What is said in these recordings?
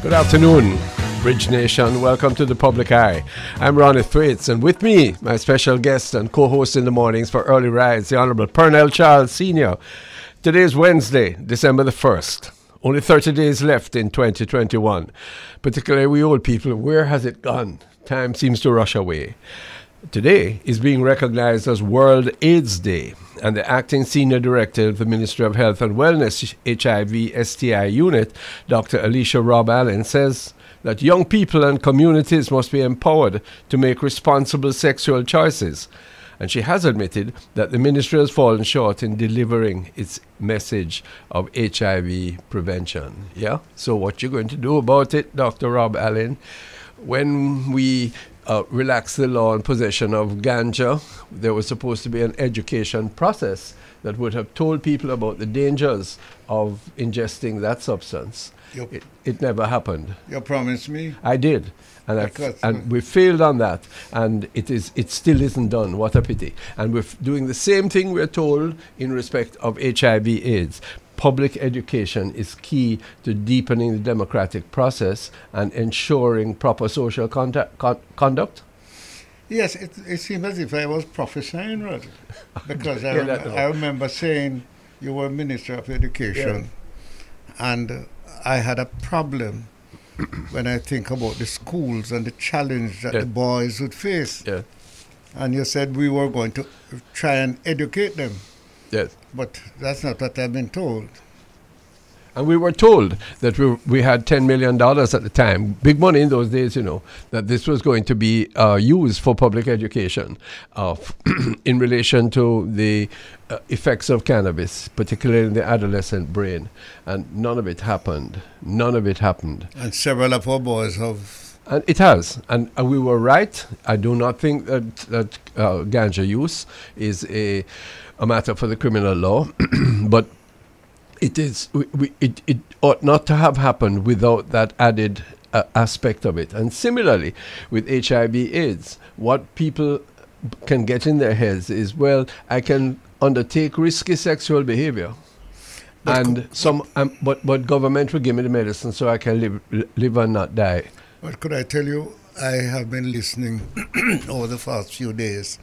Good afternoon, Bridge Nation. Welcome to the Public Eye. I'm Ronnie Thwaites, and with me, my special guest and co-host in the mornings for Early Rise, the Honorable Pernell Charles Sr. Today is Wednesday, December the 1st. Only 30 days left in 2021. Particularly we old people, where has it gone? Time seems to rush away. Today is being recognized as World AIDS Day, and the acting senior director of the Ministry of Health and Wellness HIV-STI unit, Dr. Alicia Robb Allen, says that young people and communities must be empowered to make responsible sexual choices. And she has admitted that the ministry has fallen short in delivering its message of HIV prevention. Yeah? So what you're going to do about it, Dr. Robb Allen? When we relaxed the law on possession of ganja, there was supposed to be an education process that would have told people about the dangers of ingesting that substance. It never happened. You promised me? I did. And we failed on that, and it still isn't done. What a pity. And we're doing the same thing we're told in respect of HIV/AIDS. Public education is key to deepening the democratic process and ensuring proper social conduct. Yes, it seems as if I was prophesying, rather, because I remember saying you were Minister of Education, and I had a problem when I think about the schools and the challenge that the boys would face. Yeah. And you said we were going to try and educate them. Yes. But that's not what I've been told. And we were told that we had $10 million at the time, big money in those days, you know, that this was going to be used for public education in relation to the effects of cannabis, particularly in the adolescent brain. And none of it happened. None of it happened. And several of our boys have... And it has. And we were right. I do not think that ganja use is a matter for the criminal law, but it is. It ought not to have happened without that added aspect of it. And similarly, with HIV/AIDS, what people can get in their heads is, well, I can undertake risky sexual behavior, but government will give me the medicine so I can live and not die. But could I tell you, I have been listening over the past few days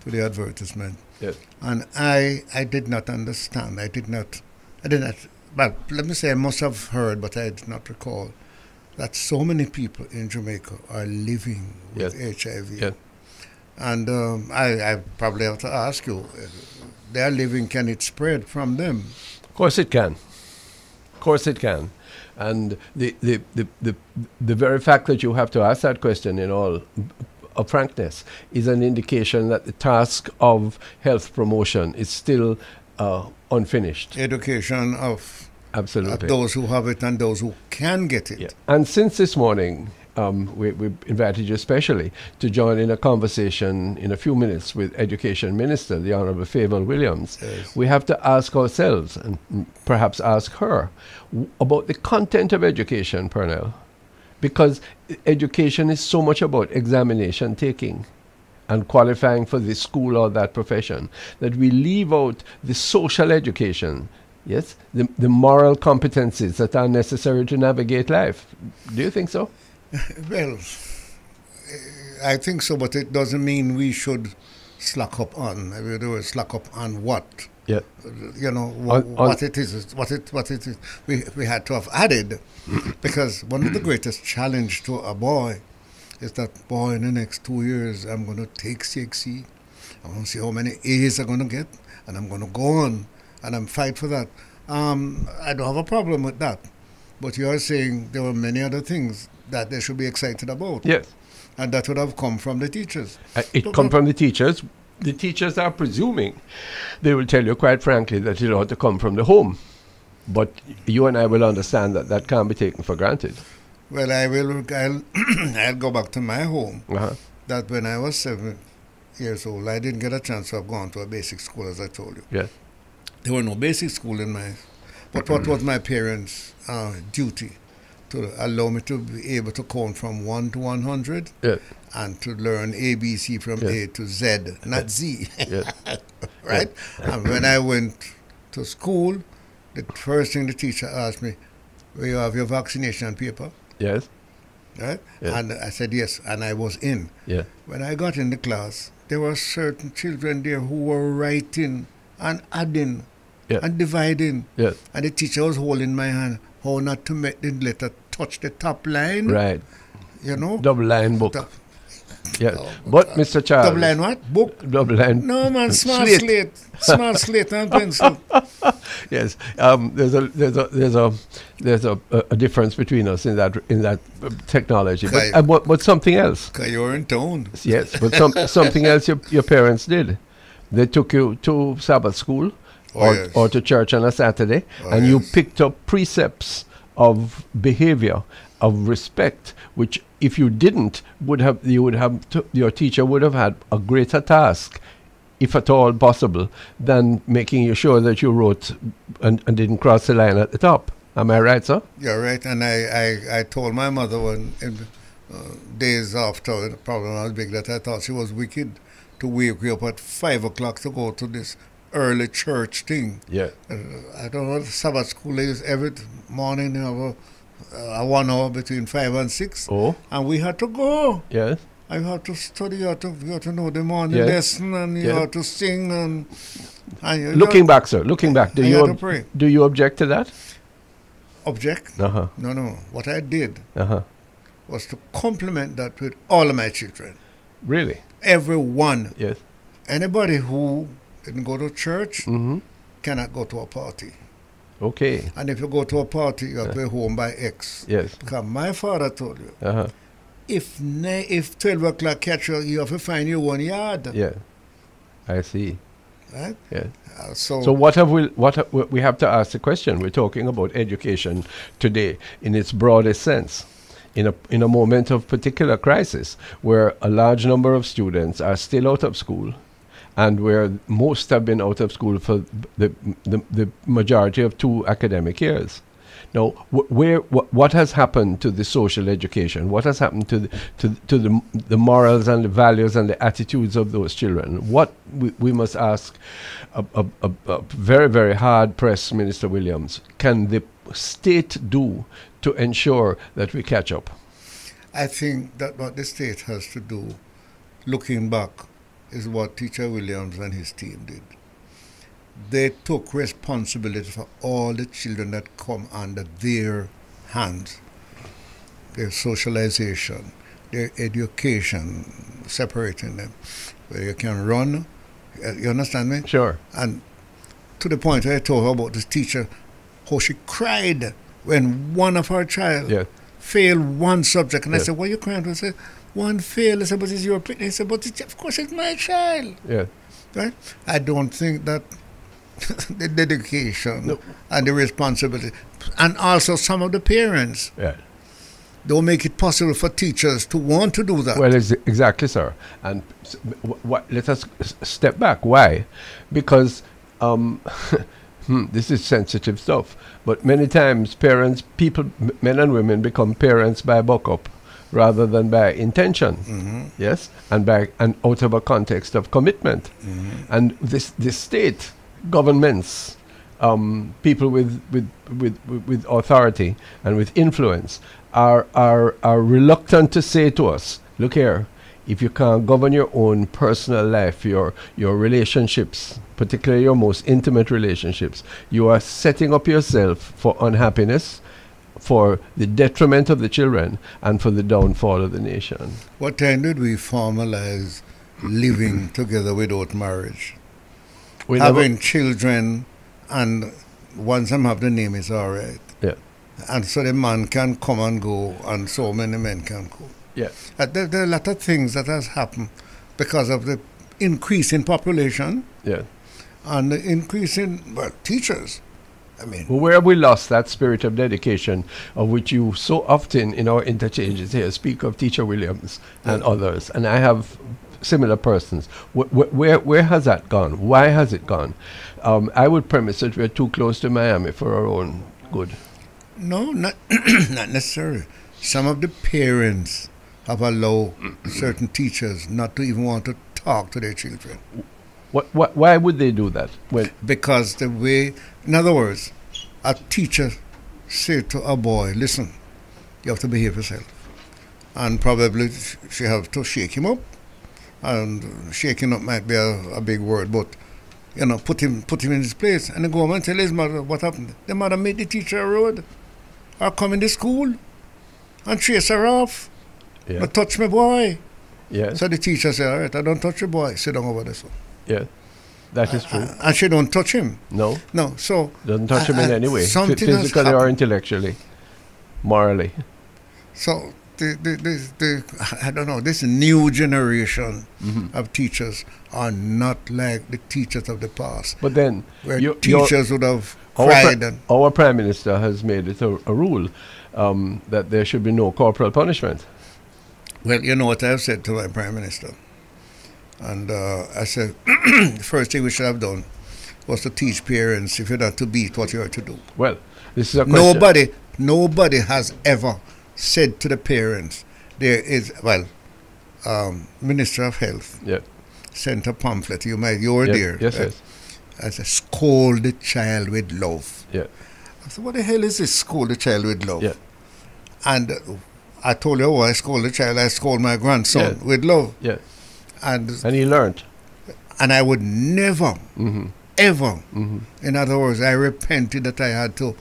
to the advertisement. Yes. And I did not understand. Well, let me say I must have heard, but I did not recall that so many people in Jamaica are living with HIV. Yes. And I probably have to ask you, they are living, can it spread from them? Of course it can. Of course it can. And the very fact that you have to ask that question in all of frankness is an indication that the task of health promotion is still unfinished. Education of absolutely those who have it and those who can get it. Yeah. And since this morning, we invited you especially to join in a conversation in a few minutes with Education Minister, the Honourable Fayval Williams. Yes. We have to ask ourselves, and perhaps ask her, about the content of education, Pernell. Because education is so much about examination taking and qualifying for this school or that profession, that we leave out the social education, yes, the moral competencies that are necessary to navigate life. Do you think so? Well, I think so, but it doesn't mean we should slack up on. I mean, slack up on what? Yeah. You know, what it is. We had to have added, because one of the greatest challenge to a boy is that, boy, in the next 2 years, I'm going to take CXC. I want to see how many A's I'm going to get, and I'm going to go on, and I'm fight for that. I don't have a problem with that. But you are saying there were many other things that they should be excited about. Yes. And that would have come from the teachers. It come from the teachers. The teachers are presuming. They will tell you quite frankly that it ought to come from the home. But you and I will understand that that can't be taken for granted. Well, I'll go back to my home. That when I was 7 years old, I didn't get a chance to have gone to a basic school, as I told you. Yes. There were no basic school in my... But what was my parents' duty? To allow me to be able to count from 1 to 100, and to learn ABC from A to Z, not Z. Right? And when I went to school, the first thing the teacher asked me, "Will you have your vaccination paper?" Yes. Right? Yes. And I said yes, and I was in. Yeah. When I got in the class, there were certain children there who were writing and adding and dividing. Yes. And the teacher was holding my hand, how not to make the letter touch the top line. Right. You know? Double line book. Yeah. But Mr. Charles. Double line what? Book? Double line. No man, small slate. Small slate and pencil. Yes. There's a difference between us in that technology. But something else. Because you're in town. Yes, but something else your parents did. They took you to Sabbath school or to church on a Saturday, and you picked up precepts of behavior, of respect, which if you didn't, your teacher would have had a greater task, if at all possible, than making sure that you wrote and didn't cross the line at the top. Am I right, sir? You're right, and I told my mother when days after the problem was big that I thought she was wicked to wake you up at 5 o'clock to go to this early church thing. Yeah. I don't know, Sabbath school is every morning you have a 1 hour between 5 and 6. Oh. And we had to go. Yes. I had to study, you had to know the morning lesson, and you had to sing. And looking back, sir, looking back, do you object to that? Object? Uh-huh. No. What I did was to complement that with all of my children. Really? Everyone. Yes. Anybody who didn't go to church cannot go to a party. Okay. And if you go to a party, you have to be home by X. Yes. Because my father told you, if 12 o'clock catch you, you have to find your own yard. Yeah. I see. Right? Yeah. So what we have to ask the question. We're talking about education today in its broadest sense. In a moment of particular crisis where a large number of students are still out of school, and where most have been out of school for the majority of 2 academic years. Now, what has happened to the social education? What has happened to the morals and the values and the attitudes of those children? What we must ask a very, very hard-pressed Minister Williams, can the state do to ensure that we catch up? I think that what the state has to do, looking back, is what Teacher Williams and his team did. They took responsibility for all the children that come under their hands. Their socialization, their education, separating them. Where you can run, you understand me? Sure. And to the point where I told her about this teacher, how she cried when one of her child failed one subject. And I said, what are you crying for? I said, one failed. I said, but it's your picnic. He said, but of course it's my child. Yeah. Right? I don't think that the dedication and the responsibility, and also some of the parents, don't make it possible for teachers to want to do that. Well, exactly, sir. And let us step back. Why? Because this is sensitive stuff. But many times men and women become parents by buck-up rather than by intention, yes, and out of a context of commitment. And this state, governments, people with authority and with influence are reluctant to say to us, look here, if you can't govern your own personal life, your relationships, particularly your most intimate relationships, you are setting up yourself for unhappiness, for the detriment of the children, and for the downfall of the nation. What time did we formalize living together without marriage? Having children, and once them have the name, is all right. Yeah. And so the man can come and go, and so many men can go. Yeah. There are a lot of things that has happened because of the increase in population. Yeah. And the increase in, teachers. Where have we lost that spirit of dedication of which you so often in our interchanges here speak of Teacher Williams and others, and I have similar persons. Where has that gone? Why has it gone? I would premise that we're too close to Miami for our own good. No, not not necessarily. Some of the parents have allowed certain teachers not to even want to talk to their children. Why would they do that? Because the way, in other words, a teacher said to a boy, listen, you have to behave yourself. And probably she have to shake him up. And shaking up might be a big word, but put him in his place. And then go home and tell his mother what happened. The mother made the teacher a road, or come in the school and chase her off. Yeah. But touch my boy. Yeah. So the teacher said, all right, I don't touch your boy. Sit down over there. So. Yeah. That is true. And she don't touch him. No. So doesn't touch him in any way, physically or intellectually, morally. So I don't know. This new generation of teachers are not like the teachers of the past. But then, where teachers would have cried. Our Prime Minister has made it a rule that there should be no corporal punishment. Well, you know what I've said to my Prime Minister. And I said, the first thing we should have done was to teach parents, if you're not to beat, what you are to do. Well, this is a question. Nobody has ever said to the parents, there is, Minister of Health sent a pamphlet, you were there. Yes. I said, scold the child with love. Yeah. I said, what the hell is this, scold the child with love? Yeah. And I told you, I scold the child, I scold my grandson with love. Yeah. And he learned. And I would never, ever, in other words, I repented that I had to,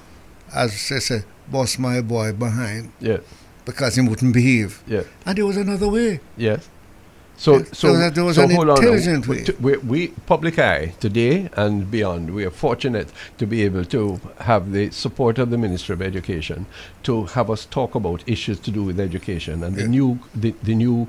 as I said, boss my boy behind. Yeah. Because he wouldn't behave. Yeah. And there was another way. Yes. So there was an intelligent way. We Public Eye today and beyond, we are fortunate to be able to have the support of the Ministry of Education to have us talk about issues to do with education and the new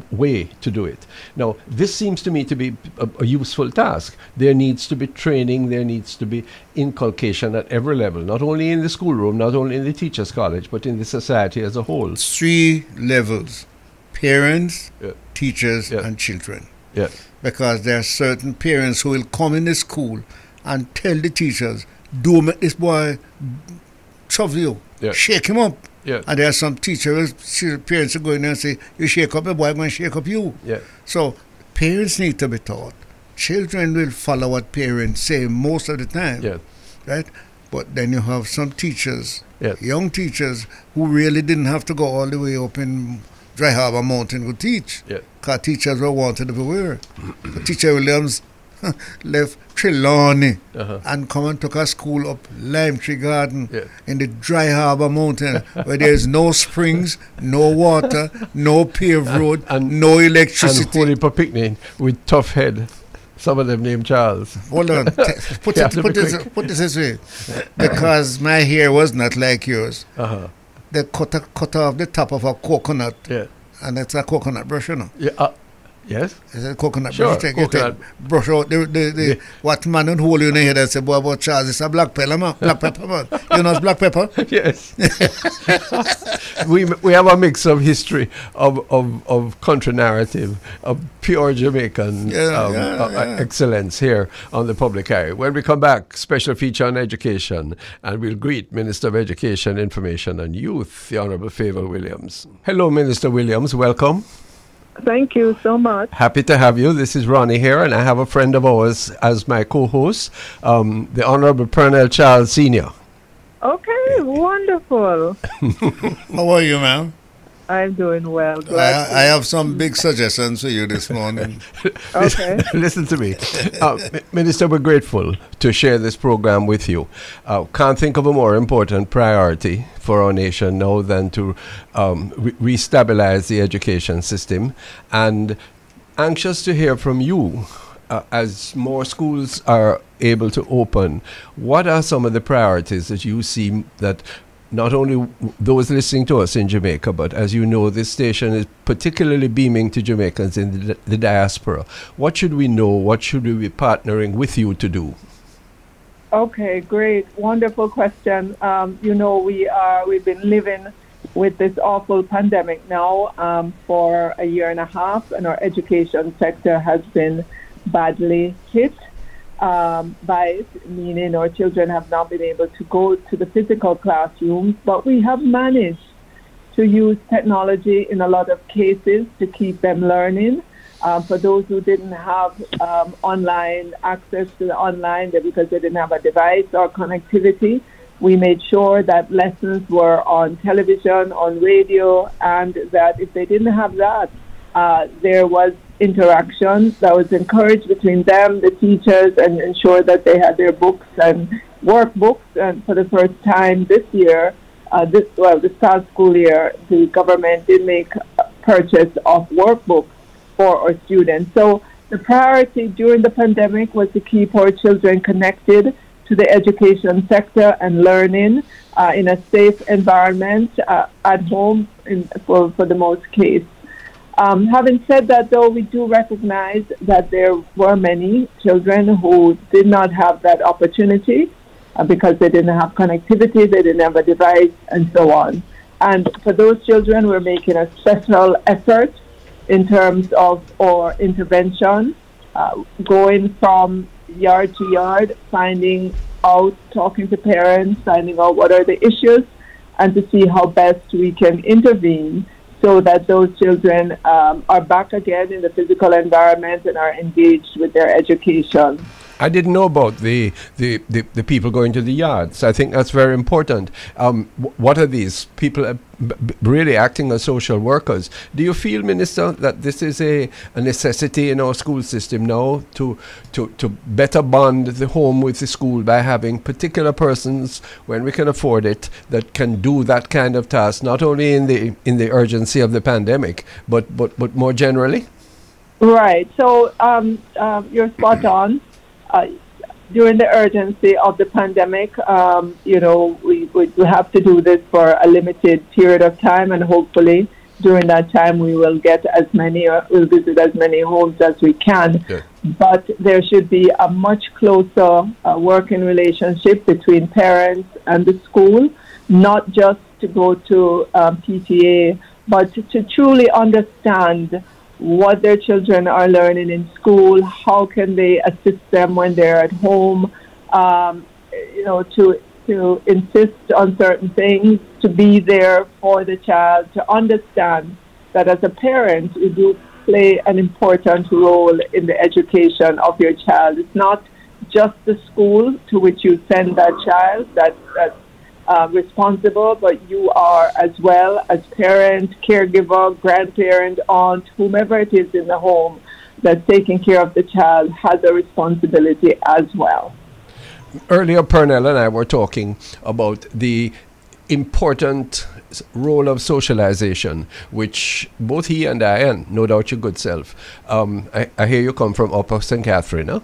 way to do it. Now, this seems to me to be a useful task. There needs to be training, there needs to be inculcation at every level, not only in the schoolroom, not only in the teachers' college, but in the society as a whole. 3 levels: parents, teachers, and children. Yeah. Because there are certain parents who will come in the school and tell the teachers, don't make this boy shove you, shake him up. Yeah. And there are some teachers, parents are going there and say, you shake up the boy, I'm going to shake up you. Yeah. So parents need to be taught. Children will follow what parents say most of the time. Yeah. Right? But then you have some teachers, young teachers, who really didn't have to go all the way up in Dry Harbour Mountain to teach. Because teachers were wanted everywhere. Teacher Williams left Trelawney and come and took a school up Lime Tree Garden in the Dry Harbour Mountain where there's no springs, no water, no paved road, and no electricity. And Holy Picnic with tough head. Some of them named Charles. Hold on. Put this way. Because my hair was not like yours. They cut off the top of a coconut. Yeah. And it's a coconut brush, you know. Yeah. Yes. It's a coconut brush. Take brush out the what man and hole in the head and say, boy, about Charles, it's a black pepper, man. Black pepper, man. You know it's black pepper? Yes. we have a mix of history, of country narrative, of pure Jamaican excellence here on the Public Eye. When we come back, special feature on education, and we'll greet Minister of Education, Information and Youth, the Honourable Fayval Williams. Hello, Minister Williams. Welcome. Thank you so much. Happy to have you. This is Ronnie here, and I have a friend of ours as my co-host, the Honourable Pernell Charles Sr. Okay, wonderful. How are you, ma'am? I'm doing well. I have some big suggestions for you this morning. Okay. Listen to me. Minister, we're grateful to share this program with you. Can't think of a more important priority for our nation now than to restabilize the education system, and anxious to hear from you as more schools are able to open. What are some of the priorities that you see that not only those listening to us in Jamaica, but as you know, this station is particularly beaming to Jamaicans in the diaspora. What should we know? What should we be partnering with you to do? Okay, great. Wonderful question. We've been living with this awful pandemic now for a year and a half, and our education sector has been badly hit by it, meaning our children have not been able to go to the physical classrooms, but we have managed to use technology in a lot of cases to keep them learning. For those who didn't have online access to the online because they didn't have a device or connectivity, We made sure that lessons were on television, on radio, and that if they didn't have that, there was interaction that was encouraged between them, the teachers, and ensure that they had their books and workbooks. And for the first time this year, this past school year, the government did make a purchase of workbooks for our students. So the priority during the pandemic was to keep our children connected to the education sector and learning in a safe environment at home for the most case. Having said that, though, we do recognize that there were many children who did not have that opportunity because they didn't have connectivity, they didn't have a device, and so on. And for those children, we're making a special effort in terms of our intervention, going from yard to yard, finding out, talking to parents, finding out what are the issues, and to see how best we can intervene so that those children are back again in the physical environment and are engaged with their education. I didn't know about the people going to the yards. I think that's very important. What are these people really acting as social workers? Do you feel, Minister, that this is a necessity in our school system now to better bond the home with the school by having particular persons, when we can afford it, that can do that kind of task, not only in the urgency of the pandemic, but more generally? Right. So you're spot on. During the urgency of the pandemic, we have to do this for a limited period of time, and hopefully during that time we will get we'll visit as many homes as we can. Yeah. But there should be a much closer working relationship between parents and the school, not just to go to PTA, but to truly understand what their children are learning in school, how can they assist them when they're at home, to insist on certain things, to be there for the child, to understand that as a parent, you do play an important role in the education of your child. It's not just the school to which you send that child that's responsible, but you are as well as parent, caregiver, grandparent, aunt, whomever it is in the home that's taking care of the child has a responsibility as well. Earlier, Pernell and I were talking about the important role of socialization, which both he and I, and no doubt your good self, I hear you come from Upper St. Catherine,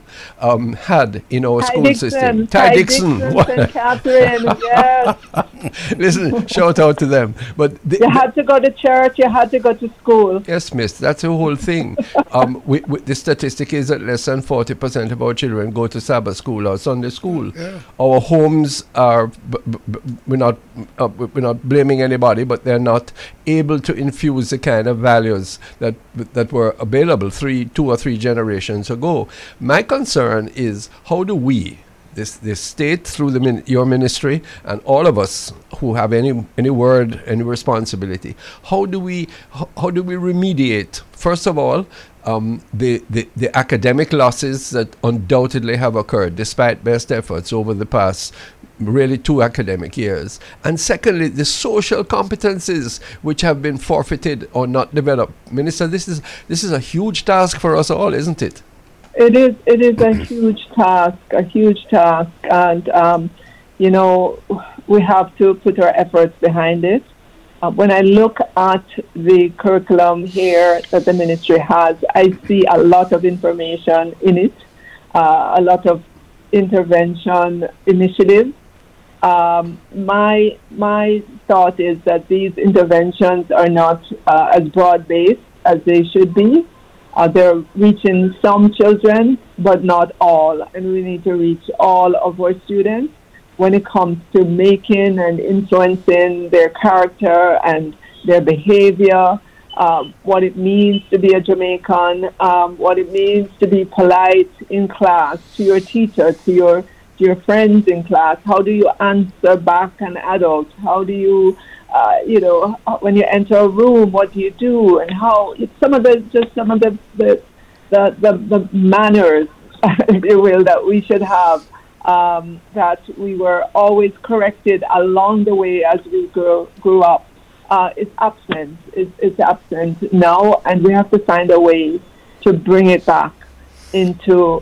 had in our school system. Ty Dixon, St. Catherine, yes. Listen, shout out to them. But you had to go to church, you had to go to school. Yes, miss, that's the whole thing. The statistic is that less than 40% of our children go to Sabbath school or Sunday school. Yeah. Our homes are, we're not blaming anybody, but they're not able to infuse the kind of values that were available 2 or 3 generations ago. My concern is, how do we, this state through your ministry, and all of us who have any word, any responsibility, how do we remediate, first of all, the academic losses that undoubtedly have occurred despite best efforts over the past really 2 academic years, and secondly, the social competencies which have been forfeited or not developed. Minister, this is a huge task for us all, isn't it? It is a huge task, and we have to put our efforts behind it. When I look at the curriculum here that the ministry has, I see a lot of information in it, a lot of intervention initiatives. My thought is that these interventions are not as broad-based as they should be. They're reaching some children, but not all, and we need to reach all of our students when it comes to making and influencing their character and their behavior, what it means to be a Jamaican, what it means to be polite in class, to your teacher, to your friends in class. How do you answer back an adult? How do you, when you enter a room, what do you do? And how some of the manners, if you will, that we should have that we were always corrected along the way as we grew up, is absent. It's absent now, and we have to find a way to bring it back into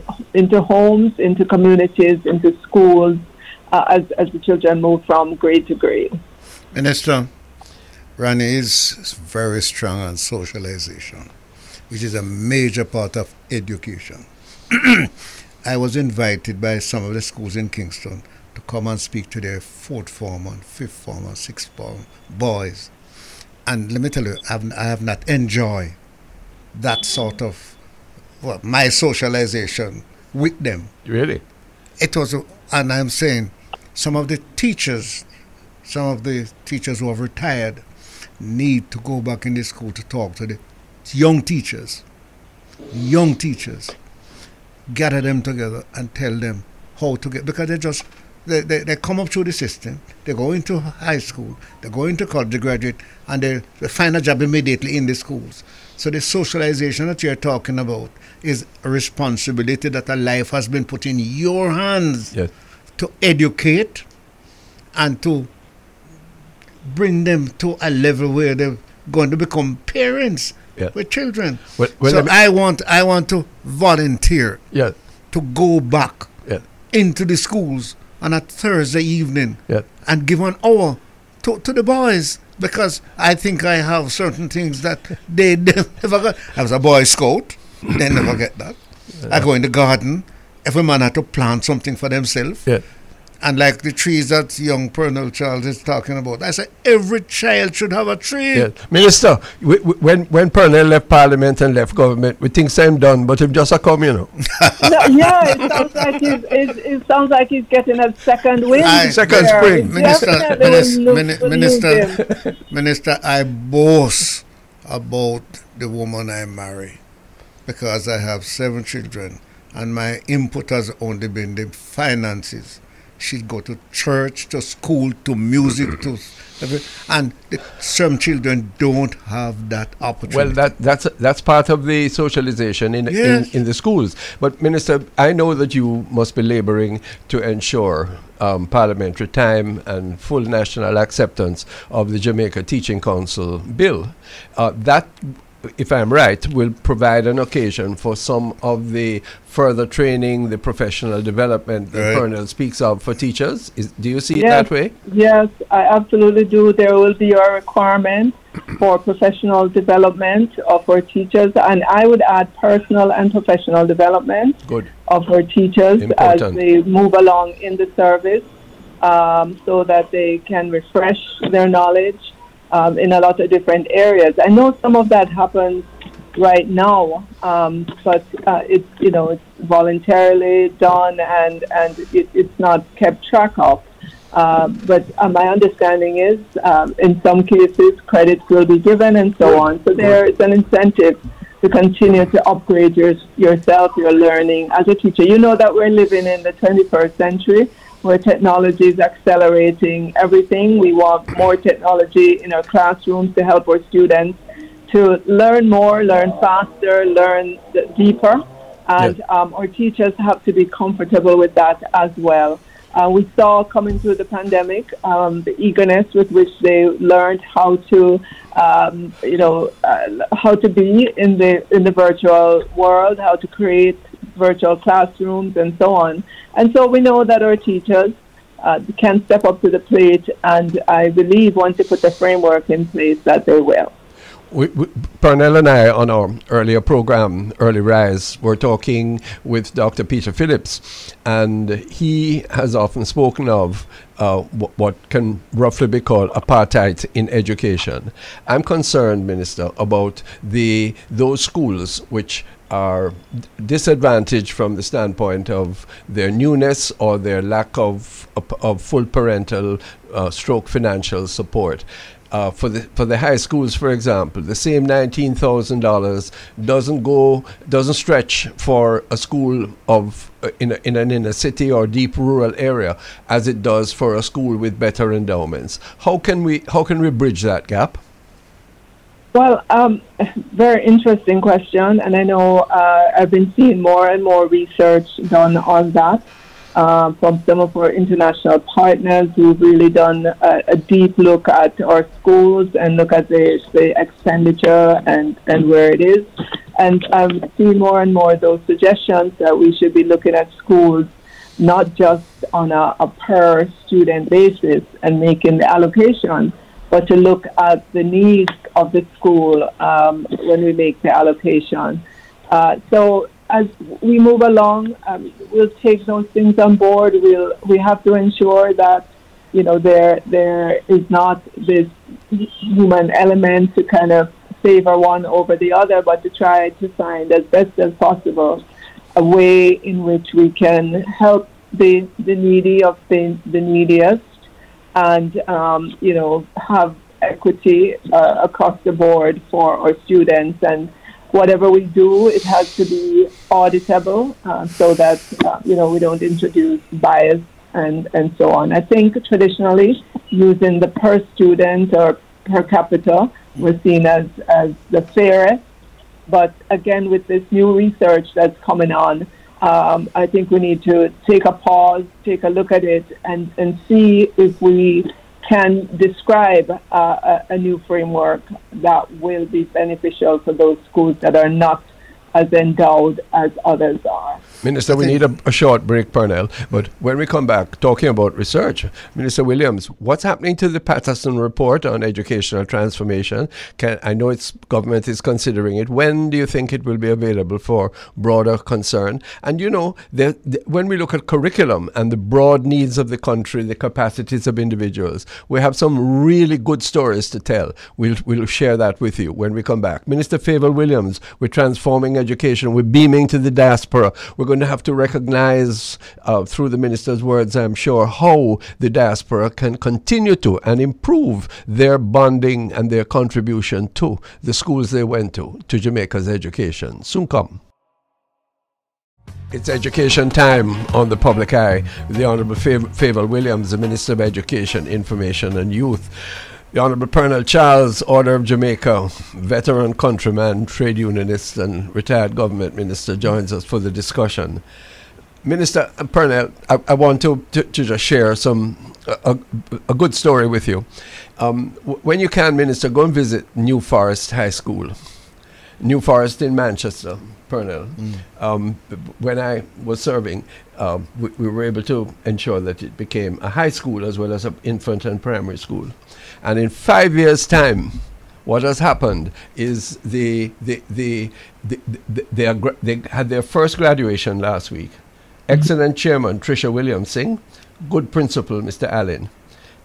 homes, into communities, into schools, as the children move from grade to grade. Minister, Ronnie is very strong on socialization, which is a major part of education. I was invited by some of the schools in Kingston to come and speak to their 4th form and 5th form and 6th form boys. And let me tell you, I have not enjoyed that sort of, my socialization with them. Really? It was, and I'm saying, some of the teachers who have retired need to go back in the school to talk to the young teachers, gather them together and tell them how to get, because they come up through the system, they go into high school, they go into college, they graduate, and they find a job immediately in the schools. So the socialization that you're talking about is a responsibility that a life has been put in your hands. Yes. To educate and to bring them to a level where they're going to become parents with children. So I want to volunteer to go back into the schools on a Thursday evening and give an hour to the boys, because I think I have certain things that they never got. I was a Boy Scout, they never get that. I go in the garden, every man had to plant something for themselves. And like the trees that young Pernell Charles is talking about, I say every child should have a tree. Minister, when Pernell left Parliament and left government, we think same done, but him just a come, No, it sounds like he's getting a second wind. Second spring. Minister, I boast about the woman I marry, because I have 7 children, and my input has only been the finances. She'd go to church, to school, to music, to and some children don't have that opportunity. Well, that's part of the socialization in the schools. But Minister, I know that you must be laboring to ensure parliamentary time and full national acceptance of the Jamaica Teaching Council bill. That, if I'm right, will provide an occasion for some of the further training, the professional development that Pernell speaks of for teachers. Do you see it that way? Yes, I absolutely do. There will be a requirement for professional development of our teachers, and I would add personal and professional development of our teachers as they move along in the service, so that they can refresh their knowledge in a lot of different areas. I know some of that happens right now, but it's voluntarily done, and it's not kept track of. But my understanding is, in some cases, credits will be given and so on. So there is an incentive to continue to upgrade yourself, your learning as a teacher. You know that we're living in the 21st century, where technology is accelerating everything. We want more technology in our classrooms to help our students to learn more, learn faster, learn deeper. And our teachers have to be comfortable with that as well. We saw coming through the pandemic the eagerness with which they learned how to, how to be in the virtual world, how to create virtual classrooms and so on. And so we know that our teachers can step up to the plate, and I believe once they put the framework in place that they will. Pernell and I, on our earlier program, Early Rise, were talking with Dr. Peter Phillips, and he has often spoken of what can roughly be called apartheid in education. I'm concerned, Minister, about those schools which are disadvantaged from the standpoint of their newness or their lack of full parental stroke financial support. For the high schools, for example, the same $19,000 doesn't stretch for a school in a city or deep rural area as it does for a school with better endowments. How can we bridge that gap? Well, very interesting question, and I know I've been seeing more and more research done on that. from some of our international partners who've really done a deep look at our schools and look at the expenditure and where it is. And I've seen more and more those suggestions that we should be looking at schools not just on a per student basis and making the allocation, but to look at the needs of the school when we make the allocation. So as we move along, we'll take those things on board. We have to ensure that, you know, there is not this human element to kind of favor one over the other, but to try to find as best as possible a way in which we can help the needy of the neediest and, you know, have equity across the board for our students. And whatever we do, it has to be auditable so that, you know, we don't introduce bias and so on. I think traditionally using the per student or per capita was seen as the fairest. But again, with this new research that's coming on, I think we need to take a pause, take a look at it, and see if we can describe a new framework that will be beneficial for those schools that are not as endowed as others are. Minister, we need a short break, Pernell, but when we come back talking about research, Minister Williams, what's happening to the Patterson report on educational transformation? I know government is considering it. When do you think it will be available for broader concern? And you know, when we look at curriculum and the broad needs of the country, the capacities of individuals, we have some really good stories to tell. We'll share that with you when we come back. Minister Fayval Williams, we're transforming education, we're beaming to the diaspora. We're going to have to recognize through the minister's words, I'm sure, how the diaspora can continue to and improve their bonding and their contribution to the schools they went to Jamaica's education. Soon come. It's education time on the Public Eye with the Honourable Fayval Williams, the Minister of Education, Information and Youth. The Honourable Pernell Charles, Order of Jamaica, veteran countryman, trade unionist and retired government minister, joins us for the discussion. Minister Pernell, I want to just share a good story with you. When you can, Minister, go and visit New Forest High School. New Forest in Manchester, Pernell. When I was serving, we were able to ensure that it became a high school as well as an infant and primary school. And in 5 years' time, what has happened is they had their first graduation last week. Excellent chairman, Tricia Williamson, good principal, Mr. Allen,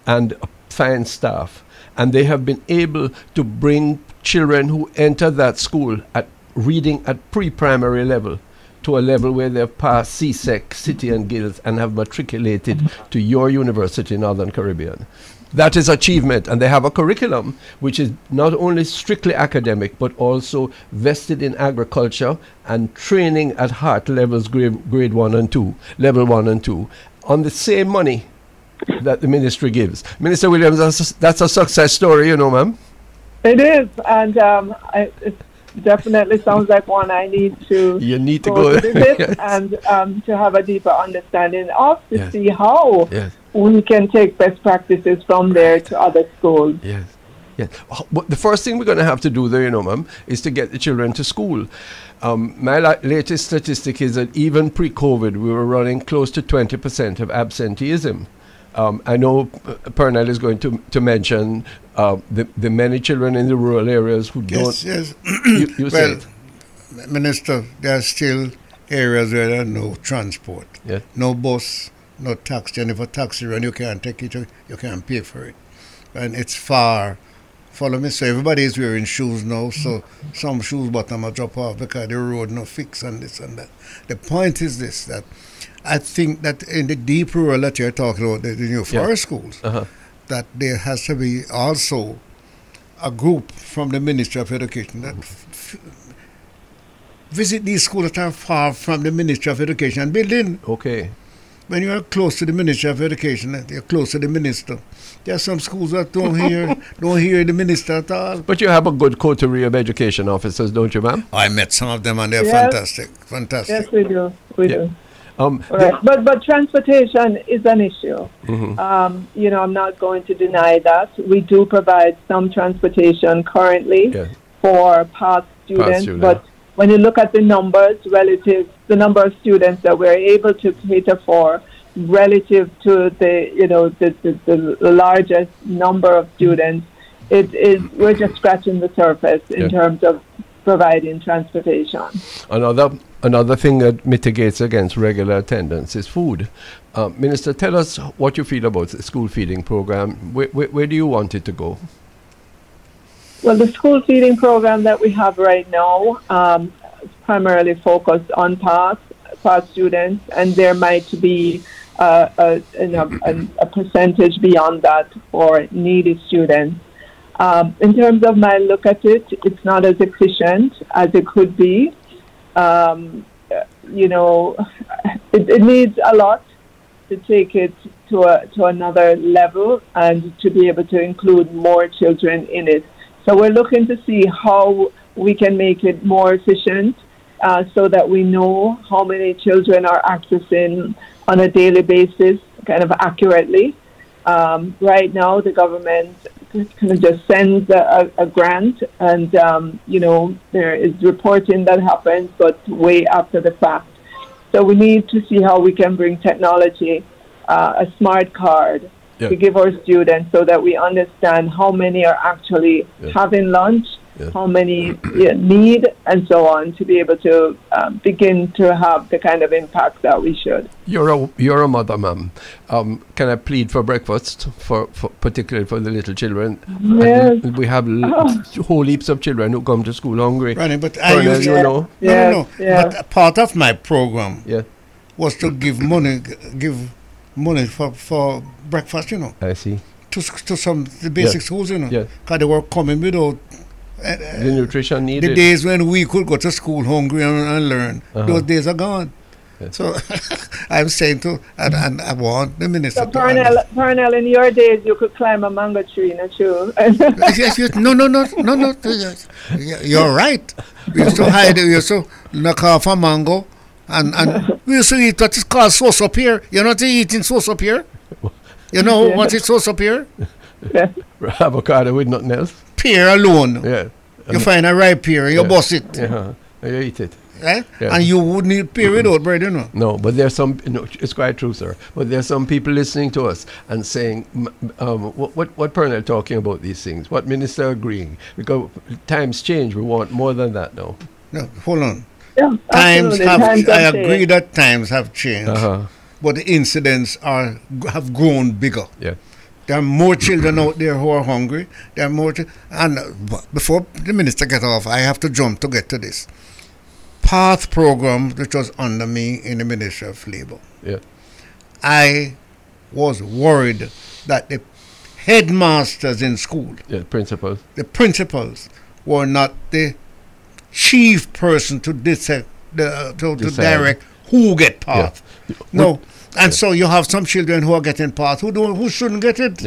and a fine staff. And they have been able to bring children who enter that school at reading at pre-primary level to a level where they've passed CSEC, City and Guilds, and have matriculated to your university in Northern Caribbean. That is achievement, and they have a curriculum which is not only strictly academic but also vested in agriculture and training at heart levels grade 1 and 2, level 1 and 2, on the same money that the ministry gives. Minister Williams, that's a success story, you know, ma'am. It is, and it definitely sounds like one I need to. You need to go visit yes. and to have a deeper understanding of to yes. see how yes. we can take best practices from there to other schools. Yes. Yes. The first thing we're going to have to do there, you know, ma'am, is to get the children to school. My latest statistic is that even pre-COVID, we were running close to 20% of absenteeism. I know Pernell is going to mention the many children in the rural areas who don't. Yes. You well, say Minister, there are still areas where there are no transport, yes. no bus, no taxi. And if a taxi run, you can't take it, you can't pay for it. And it's far. Follow me. So everybody is wearing shoes now. So some shoes bottom are drop off because the road no fix and this and that. The point is this, that I think that in the deep rural that you're talking about, the new forest schools, that there has to be also a group from the Ministry of Education that visit these schools that are far from the Ministry of Education and build in. Okay. When you are close to the Ministry of Education, you're close to the minister. There are some schools that don't hear the minister at all. But you have a good coterie of education officers, don't you, ma'am? I met some of them and they're Yes. fantastic. Yes, we do. We do. Right. But transportation is an issue. You know, I'm not going to deny that. We do provide some transportation currently for PATH students, but when you look at the numbers relative, the number of students that we're able to cater for relative to the, you know, the largest number of students, we're just scratching the surface in terms of providing transportation. Another thing that mitigates against regular attendance is food. Minister, tell us what you feel about the school feeding program. Where do you want it to go? Well, the school feeding program that we have right now is primarily focused on PATH students, and there might be a percentage beyond that for needy students. In terms of my look at it, it's not as efficient as it could be. You know, it needs a lot to take it to another level and to be able to include more children in it. So we're looking to see how we can make it more efficient so that we know how many children are accessing on a daily basis, kind of accurately. Right now, the government kind of just sends a grant, and you know, there is reporting that happens, but way after the fact. So we need to see how we can bring technology, a smart card, to give our students so that we understand how many are actually having lunch, how many need, and so on, to be able to begin to have the kind of impact that we should. You're a mother, ma'am. Can I plead for breakfast, for particularly for the little children? Yes. We have whole heaps of children who come to school hungry. Right, but No. But part of my program was to give money for breakfast, you know. I see. To some the basic schools, you know. Because they were coming without the nutrition needed. The days when we could go to school hungry and learn, those days are gone. So I'm saying and I want the minister so Parnell, in your days, you could climb a mango tree, not true? yes, no. You're right. We used to hide, we used to knock off a mango, and we used to eat what is called sauce up here. You're not eating sauce up here? You know what is sauce up here? Avocado with nothing else. Pear alone. You find a ripe pear, you bust it. You eat it. Right? And you wouldn't eat pear without bread, you know. No, but there's some, it's quite true, sir. But there's some people listening to us and saying, what Pernell talking about these things? What minister agreeing? Because times change. We want more than that now. No, hold on. Yeah, times I agree that times have changed. But the incidents have grown bigger. There are more children out there who are hungry. There are more, and before the minister gets off, I have to jump to get to this. PATH program, which was under me in the Ministry of Labour. I was worried that the headmasters in school, the principals were not the chief person to direct who get PATH. No. And so you have some children who are getting PATH who shouldn't get it,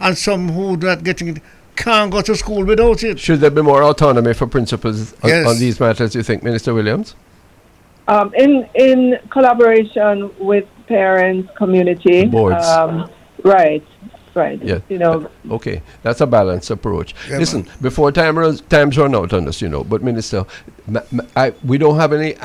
and some who are not getting it can't go to school without it. Should there be more autonomy for principals on these matters, you think, Minister Williams? In collaboration with parents, community, boards. Right. Yeah. You know. Okay, that's a balanced approach. Listen, before times run out on us, you know. But Minister, we don't have any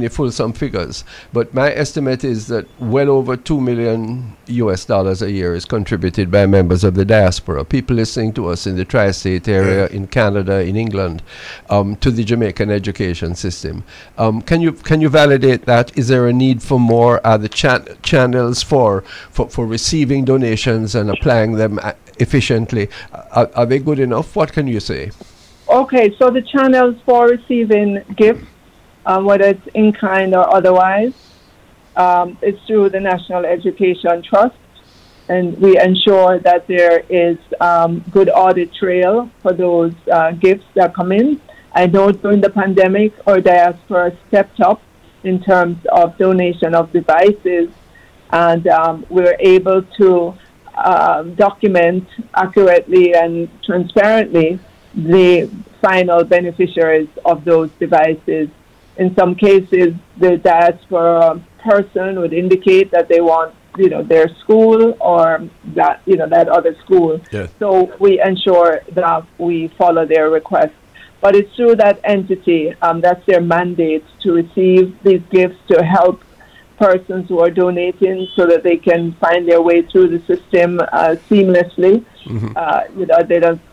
fulsome figures, but my estimate is that well over $2 million a year is contributed by members of the diaspora, people listening to us in the tri-state area, in Canada, in England, to the Jamaican education system. Can you validate that? Is there a need for more? Are the channels for receiving donations and applying them efficiently, are they good enough? What can you say? Okay, so the channels for receiving gifts, whether it's in kind or otherwise, it's through the National Education Trust, and we ensure that there is good audit trail for those gifts that come in. I know during the pandemic, our diaspora stepped up in terms of donation of devices, and we're able to document accurately and transparently the final beneficiaries of those devices. In some cases, the diaspora person would indicate that they want, their school or that, that other school. Yes. So we ensure that we follow their request. But it's through that entity, that's their mandate to receive these gifts to help persons who are donating so that they can find their way through the system seamlessly.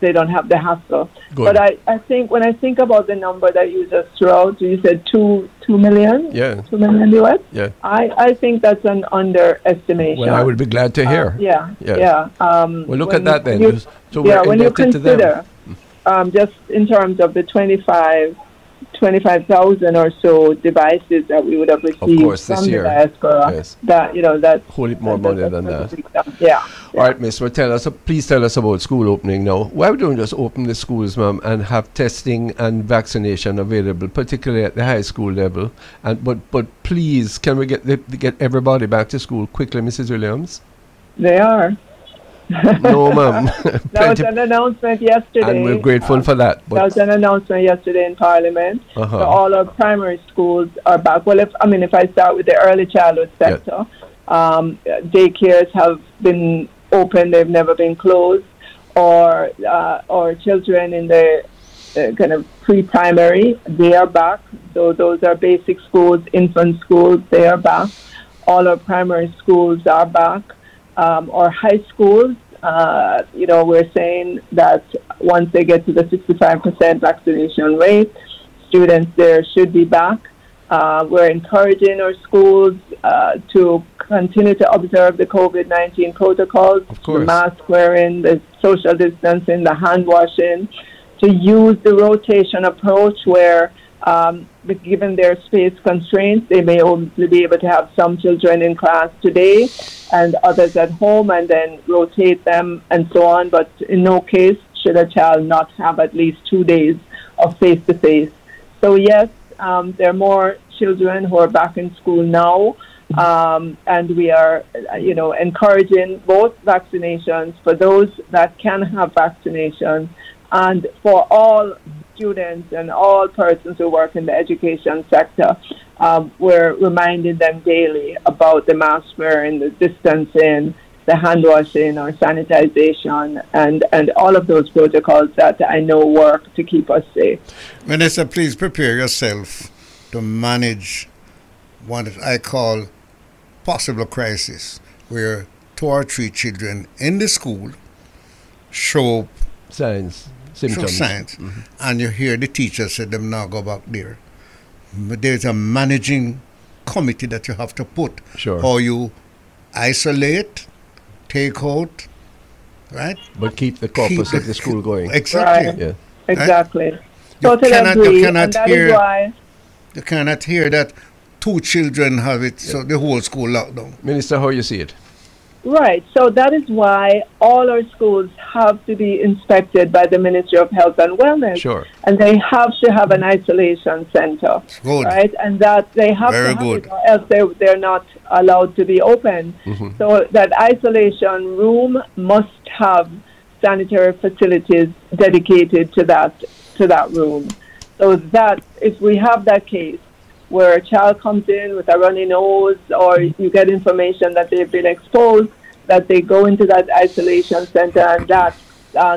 They don't have the hassle. Good. But I think when I think about the number that you just threw out, you said 2 million? Yeah. 2 million US? Yeah. I think that's an underestimation. Well, I would be glad to hear. Yeah. Well, look at that then. When you consider, just in terms of the 25,000 or so devices that we would have received this from year. the diaspora, Yes. that's whole lot more money than that. Yeah. All right, Miss, well, please tell us about school opening now. Why don't we just open the schools, ma'am, and have testing and vaccination available, particularly at the high school level? But please, can we get everybody back to school quickly, Mrs. Williams? They are. No, ma'am. That was an announcement yesterday. And we're grateful for that. That was an announcement yesterday in Parliament. So all our primary schools are back. Well, if I start with the early childhood sector, daycares have been open; they've never been closed. Or children in the kind of pre-primary, they are back. So those are basic schools, infant schools. They are back. All our primary schools are back. Or high schools, we're saying that once they get to the 65% vaccination rate, students there should be back. We're encouraging our schools to continue to observe the COVID-19 protocols, the mask wearing, the social distancing, the hand washing, to use the rotation approach where given their space constraints, they may only be able to have some children in class today and others at home and then rotate them and so on. But in no case should a child not have at least 2 days of face-to-face. So yes, there are more children who are back in school now, and we are, encouraging both vaccinations for those that can have vaccinations and for all students and all persons who work in the education sector. We're reminding them daily about the mask wearing, the distancing, the hand washing or sanitization, and all of those protocols that I know work to keep us safe. Minister, please prepare yourself to manage what I call possible crisis, where 2 or 3 children in the school show symptoms, and you hear the teacher say them now go back there. But there's a managing committee that you have to put. Sure. Or you isolate, take out, right? But keep the corpus of the school going. Exactly. Right. Yeah. Exactly. You Totally agree. cannot and hear. Is why You cannot hear that 2 children have it, so the whole school locked down. Minister, how you see it? Right. So that is why all our schools have to be inspected by the Ministry of Health and Wellness. Sure. And they have to have an isolation center. Good. Right. And that they have Very to have good. it, or else they're not allowed to be open. So that isolation room must have sanitary facilities dedicated to that room. So that if we have that case where a child comes in with a runny nose, or you get information that they've been exposed, that they go into that isolation center and that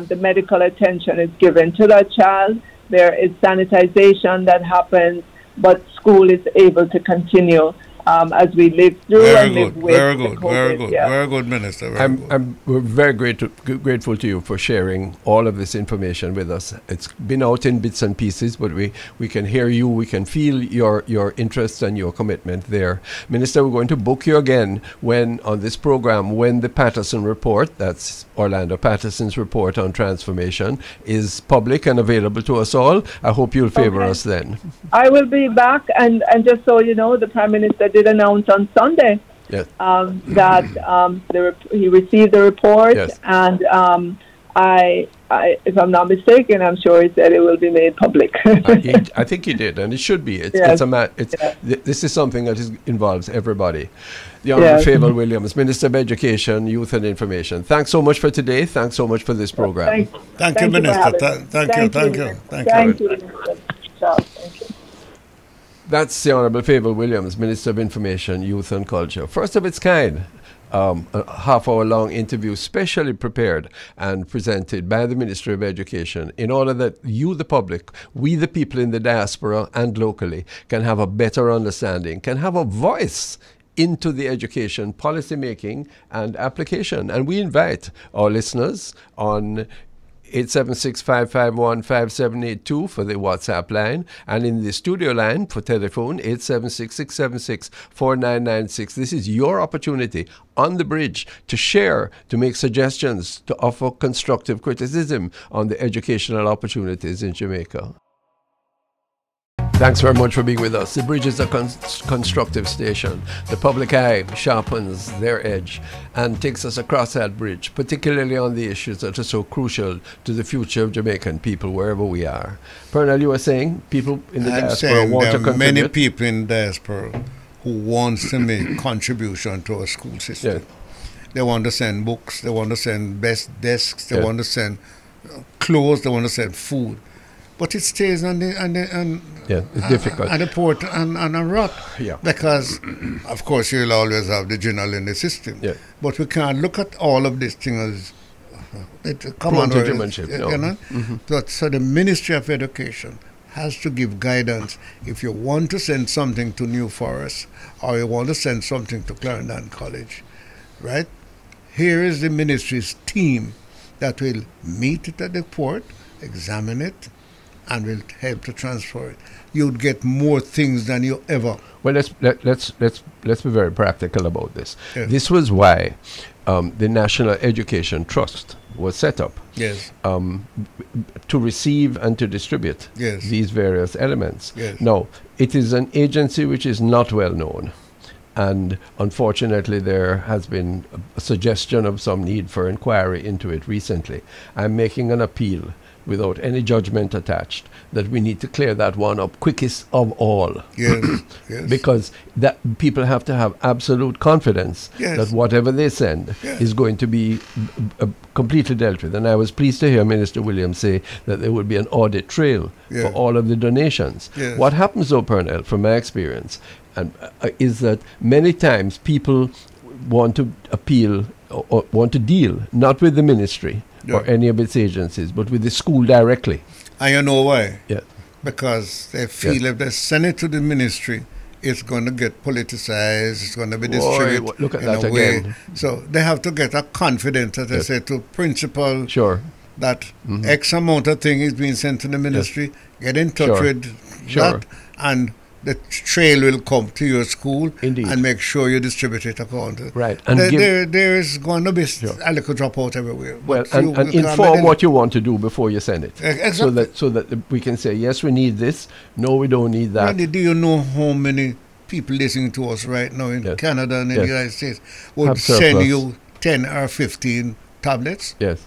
the medical attention is given to that child. There is sanitization that happens, but school is able to continue as we live through and live with COVID. Very good, Minister. We're very grateful to you for sharing all of this information with us. It's been out in bits and pieces, but we can hear you, we can feel your interest and your commitment there. Minister, we're going to book you again on this program, when the Patterson report, that's Orlando Patterson's report on transformation, is public and available to us all. I hope you'll favor us then. I will be back, and just so you know, the Prime Minister did announce on Sunday that he received the report, and I, if I'm not mistaken, I'm sure he said it will be made public. I think he did, and it should be. This is something that involves everybody. The Honourable Fayval Williams, Minister of Education, Youth and Information. Thanks so much for today. Thanks so much for this program. Thank you, Minister. Thank you. Thank you. That's the Honourable Fayval Williams, Minister of Information, Youth and Culture. First of its kind. A half-hour-long interview specially prepared and presented by the Ministry of Education in order that you, the public, we, the people in the diaspora and locally, can have a better understanding, can have a voice into the education policy making and application. And we invite our listeners on 876-551-5782 for the WhatsApp line, and in the studio line for telephone 876-676-4996. This is your opportunity on the bridge to share, to make suggestions, to offer constructive criticism on the educational opportunities in Jamaica. Thanks very much for being with us. The Bridge is a constructive station. The public eye sharpens their edge and takes us across that bridge, particularly on the issues that are so crucial to the future of Jamaican people, wherever we are. Pernell, you were saying people in the diaspora want to contribute? Many people in the diaspora who want to make contribution to our school system. Yeah. They want to send books, they want to send best desks, they want to send clothes, they want to send food. But it stays on the it's difficult. And the port and a rot. Yeah. Because of course you'll always have the journal in the system. Yeah. But we can't look at all of these things as common. So the Ministry of Education has to give guidance. If you want to send something to New Forest or you want to send something to Clarendon College, right? Here is the ministry's team that will meet it at the port, examine it, and will help to transfer it. You'd get more things than you ever. Well, let's be very practical about this. Yes. This was why the National Education Trust was set up. Yes. To receive and to distribute these various elements. Yes. Now, it is an agency which is not well known. And unfortunately, there has been a suggestion of some need for inquiry into it recently. I'm making an appeal without any judgment attached that we need to clear that one up quickest of all. Yes, yes. Because that people have to have absolute confidence that whatever they send is going to be completely dealt with. And I was pleased to hear Minister Williams say that there would be an audit trail for all of the donations. Yes. What happens though, Pernell, from my experience, and is that many times people want to appeal or want to deal not with the ministry or any of its agencies, but with the school directly. And you know why? Yeah. Because they feel if they send it to the ministry, it's going to get politicized, it's going to be distributed look at in that a way. again. So they have to get a confidence, as I say, to principal that X amount of thing is being sent to the ministry, get in touch with that, and the trail will come to your school and make sure you distribute it accordingly. Right. And there is going to be a little dropout everywhere. Well, and inform what you want to do before you send it. Exactly. So that we can say, yes, we need this. No, we don't need that. Randy, do you know how many people listening to us right now in Canada and in the United States would send you 10 or 15 tablets? Yes.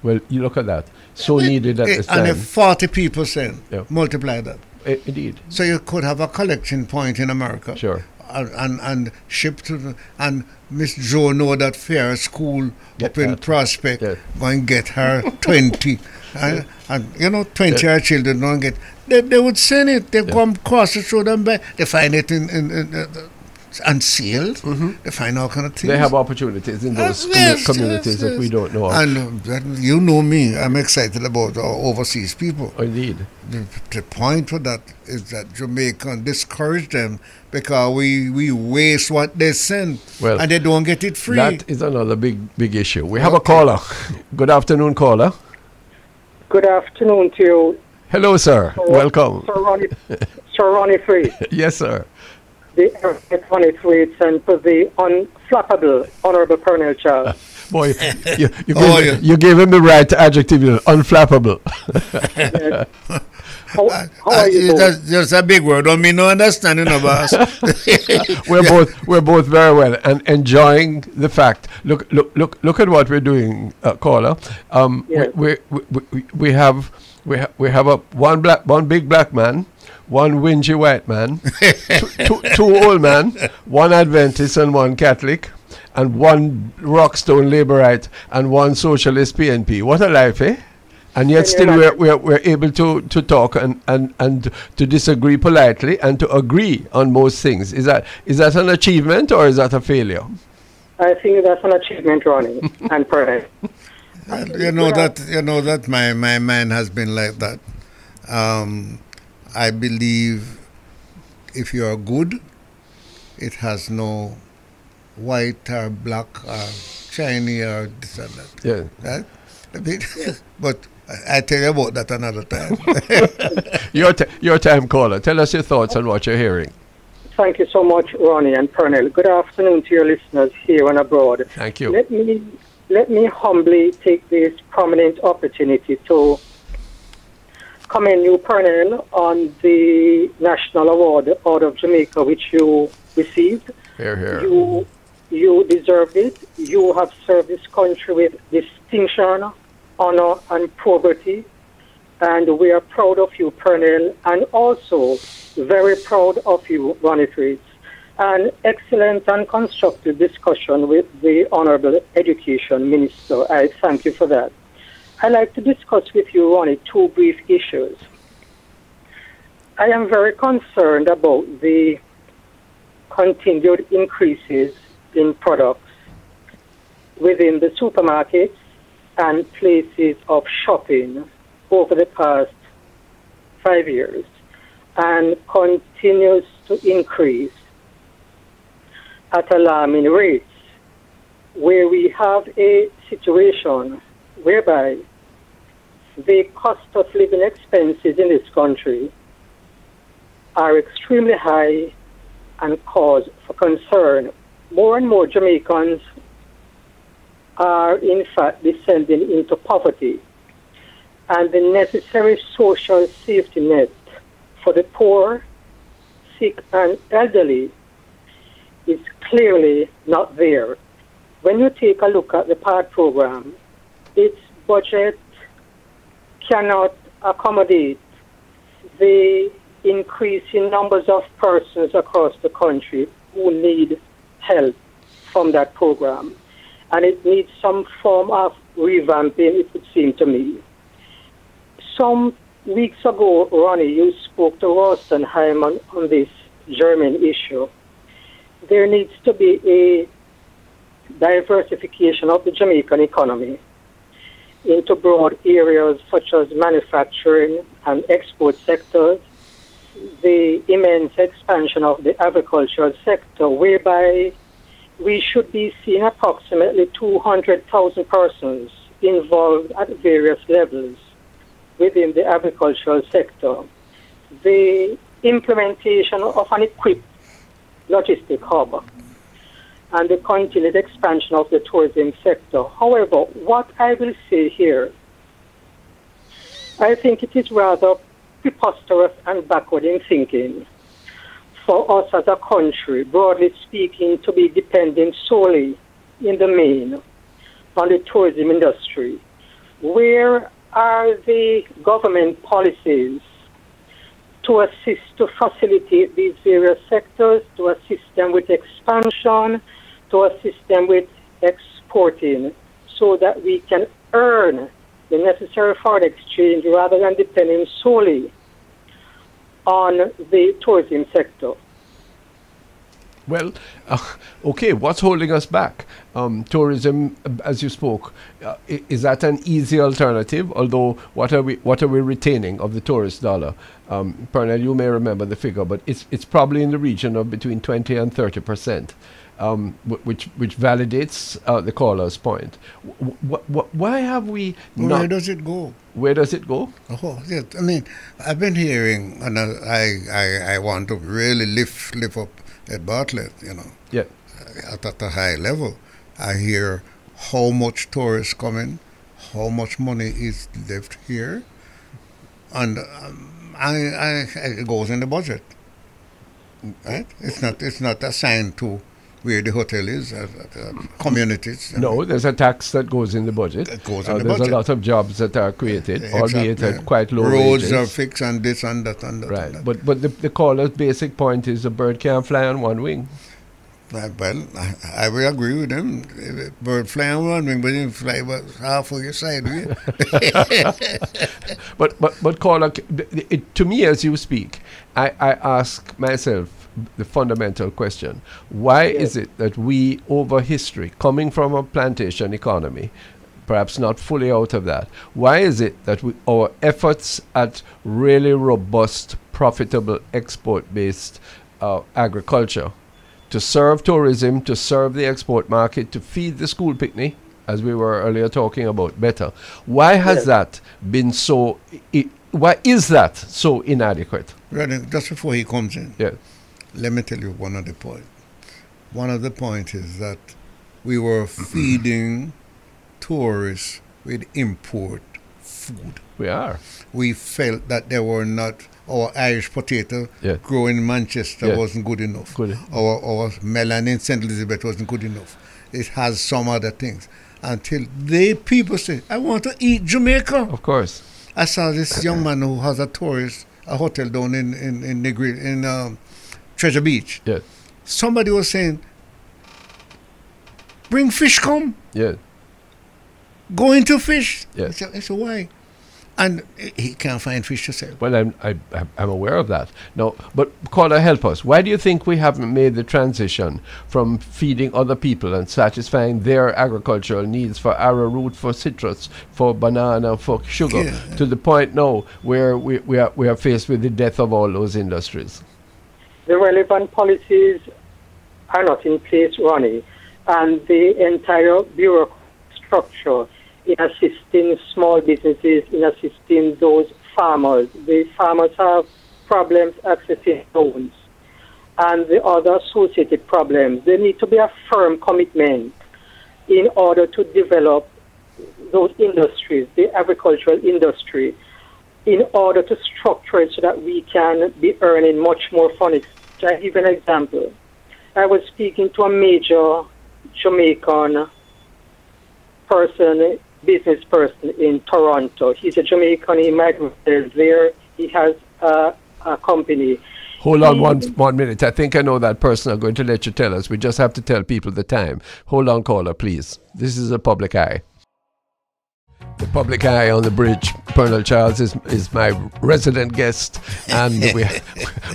Well, you look at that. So needed at this time. And if 40 people send, multiply that. Indeed. So you could have a collection point in America. Sure. And ship to the, and Miss Joe know that fair school up in Prospect go and get her 20 and you know 20 our children don't get they would send it, they come across the road and buy, they find it in unsealed, they find all kind of things. They have opportunities in those communities that we don't know of. And you know me, I'm excited about our overseas people. Indeed. The point for that is that Jamaican discourage them because we waste what they send and they don't get it free. That is another big issue. We have a caller. Good afternoon, caller. Good afternoon to you. Hello, sir. Welcome. Sir Ronnie Thwaites. Yes, sir. The Ronnie Thwaites and for the unflappable Honourable Pernell Charles. Boy, you gave him the right adjective, unflappable. How are you? That's just a big word. Don't mean no understanding of us. We're both very well and enjoying the fact. Look at what we're doing, caller. We have one big black man, one whingy white man, two old men, one Adventist and one Catholic, and one Rockstone Labourite and one Socialist PNP. What a life, eh? And yet still we're able to talk and to disagree politely and to agree on most things. Is that an achievement or is that a failure? I think that's an achievement, Ronnie, and Pernell. You know that my mind has been like that. I believe if you are good, it has no white or black or shiny or this and that. Yeah. Right? But I tell you about that another time. Your time, caller. Tell us your thoughts on what you're hearing. Thank you so much, Ronnie and Pernell. Good afternoon to your listeners here and abroad. Thank you. Let me humbly take this prominent opportunity to commend you, Pernell, on the National Award, the Order of Jamaica, which you received. Here, here. You deserved it. You have served this country with distinction, honor, and probity. And we are proud of you, Pernell, and also very proud of you, Ronnie Thwaites. An excellent and constructive discussion with the Honorable Education Minister. I thank you for that. I'd like to discuss with you, Ronnie, two brief issues. I am very concerned about the continued increases in products within the supermarkets and places of shopping over the past 5 years, and continues to increase at alarming rates, where we have a situation whereby the cost of living expenses in this country are extremely high and cause for concern. More and more Jamaicans are in fact descending into poverty, and the necessary social safety net for the poor, sick, and elderly is clearly not there. When you take a look at the PART program, its budget cannot accommodate the increasing numbers of persons across the country who need help from that program. And it needs some form of revamping, it would seem to me. Some weeks ago, Ronnie, you spoke to Ralston Hyman on this German issue. There needs to be a diversification of the Jamaican economy into broad areas such as manufacturing and export sectors, the immense expansion of the agricultural sector, whereby we should be seeing approximately 200,000 persons involved at various levels within the agricultural sector. The implementation of an equipped logistic hub and the continued expansion of the tourism sector. However, what I will say here, I think it is rather preposterous and backward in thinking for us as a country, broadly speaking, to be depending solely in the main on the tourism industry. Where are the government policies to assist, to facilitate these various sectors, to assist them with expansion, to assist them with exporting, so that we can earn the necessary foreign exchange rather than depending solely on the tourism sector? Well, okay, what's holding us back? Tourism, as you spoke, is that an easy alternative? Although, what are we retaining of the tourist dollar? Pernell, you may remember the figure, but it's probably in the region of between 20 and 30%, which validates the caller's point. Why have we not? Where does it go? Where does it go? Oh, yes. I mean, I've been hearing, and I want to really lift up at Bartlett, Yeah. At a high level. I hear how much tourists come in, how much money is left here, and it goes in the budget. Right? It's not assigned to where the hotel is, communities. No, there's a tax that goes in the budget. It goes in the there's budget. a lot of jobs that are created, albeit at quite low Roads wages. are fixed and this and that and that. Right, and that. but the caller's basic point is a bird can't fly on one wing. Well, I will agree with him. Bird flying one wing, but didn't fly but half of your side. but caller, to me as you speak, I ask myself the fundamental question: why is it that we, over history, coming from a plantation economy, perhaps not fully out of that, why is it that our efforts at really robust, profitable, export-based agriculture, to serve tourism, to serve the export market, to feed the school picnic, as we were earlier talking about better, why has that been so, why is that so inadequate? Right, just before he comes in, yes, let me tell you one of the points. One of the points is that we were feeding tourists with import food. We are. We felt that they were not, our Irish potato growing in Manchester wasn't good enough. Our melon in St. Elizabeth wasn't good enough. It has some other things. Until people say, I want to eat Jamaica. Of course. I saw this young man who has a hotel down in Treasure Beach. Yes. Somebody was saying, bring fish come. Yes. Go into fish. Yes. I said, why? And he can't find fish to sell. Well, I'm aware of that. No, but caller, help us. Why do you think we haven't made the transition from feeding other people and satisfying their agricultural needs for arrowroot, for citrus, for banana, for sugar, to the point now where we are faced with the death of all those industries? The relevant policies are not in place, Ronnie, and the entire bureaucratic structure in assisting small businesses, in assisting those farmers. The farmers have problems accessing loans and the other associated problems. There needs to be a firm commitment in order to develop those industries, the agricultural industry, in order to structure it so that we can be earning much more funds. I'll give an example. I was speaking to a major Jamaican business person in Toronto. He's a Jamaican, he migrated there, he has a company. Hold on one minute. I think I know that person. I'm going to let you tell us. We just have to tell people the time. Hold on, caller, please. This is a public eye. The public eye on the bridge. Pernell Charles is my resident guest, and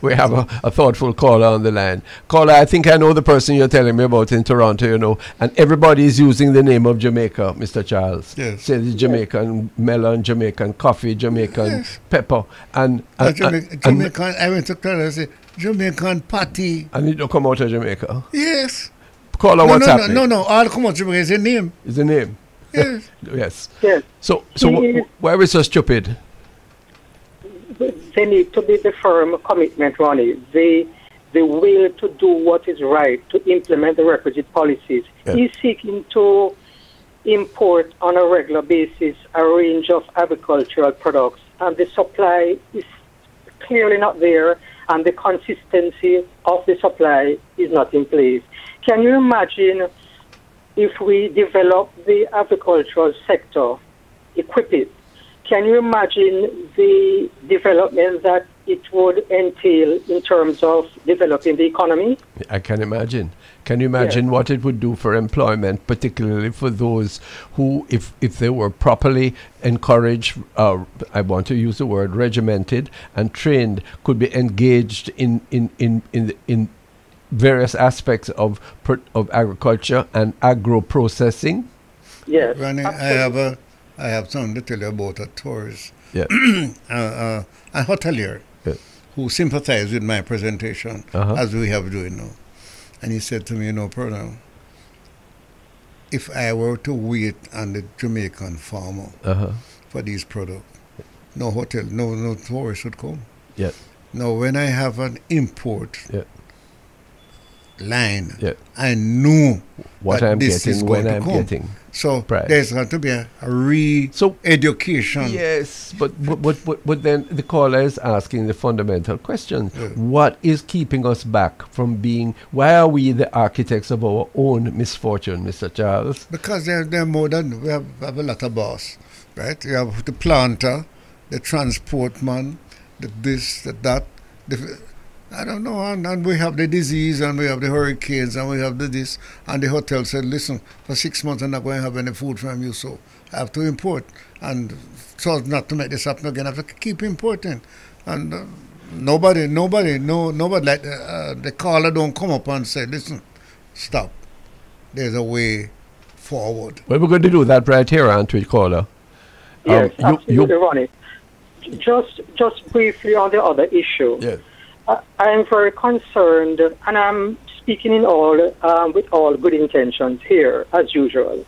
we have a thoughtful caller on the line. Caller, I think I know the person you're telling me about in Toronto, and everybody is using the name of Jamaica, Mr. Charles. Yes. Say the Jamaican melon, Jamaican coffee, Jamaican pepper, and Jamaican. I went to Canada and said Jamaican patty. And it don't come out of Jamaica. Yes. Caller, what's happening? No. All come out of Jamaica is the name. Is the name. Yes. Yes. Yes. So why are we so stupid? There needs to be the firm commitment, Ronnie. The will to do what is right, to implement the requisite policies. Yeah. He's seeking to import on a regular basis a range of agricultural products, and the supply is clearly not there, and the consistency of the supply is not in place. Can you imagine if we develop the agricultural sector, equip it? Can you imagine the development that it would entail in terms of developing the economy? I can imagine. Can you imagine what it would do for employment, particularly for those who, if they were properly encouraged, I want to use the word regimented and trained, could be engaged in various aspects of agriculture and agro-processing? Yes. Ronnie, I have something to tell you about a tourist, a hotelier who sympathized with my presentation, as we have doing now. And he said to me, Pernell, if I were to wait on the Jamaican farmer for these products, no hotel, no tourist would come. Yeah. Now, when I have an import line, I know what I'm getting when I'm getting. So there's got to be a re-education. Yes, but then the caller is asking the fundamental question. What is keeping us back from being, why are we the architects of our own misfortune, Mr. Charles? Because they're more than, we have a lot of boss, right? You have the planter, the transport man, the this, the that. I don't know. And we have the disease, and we have the hurricanes, and we have the this. And the hotel said, listen, for 6 months I'm not going to have any food from you, so I have to import. And so not to make this happen again, I have to keep importing. And nobody like the caller don't come up and say, listen, stop. There's a way forward. Well, we're going to do that right here on Tweet Caller. Yes, absolutely, Ronnie. Just briefly on the other issue. Yes. I am very concerned, and I'm speaking with all good intentions here, as usual.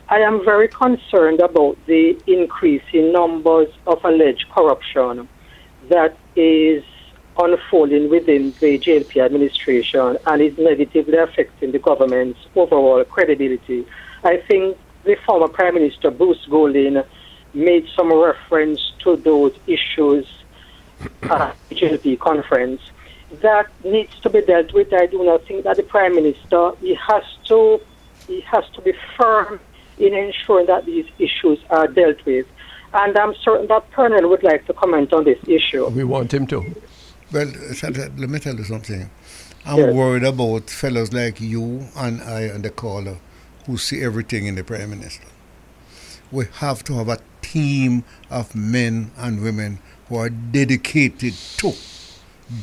I am very concerned about the increasing numbers of alleged corruption that is unfolding within the JLP administration and is negatively affecting the government's overall credibility. I think the former Prime Minister Bruce Golding made some reference to those issues at the JLP conference. That needs to be dealt with. I do not think that the Prime Minister, he has to be firm in ensuring that these issues are dealt with. And I'm certain that Colonel would like to comment on this issue. We want him to. Well, let me tell you something. I'm worried about fellows like you and I and the caller who see everything in the Prime Minister. We have to have a team of men and women who are dedicated to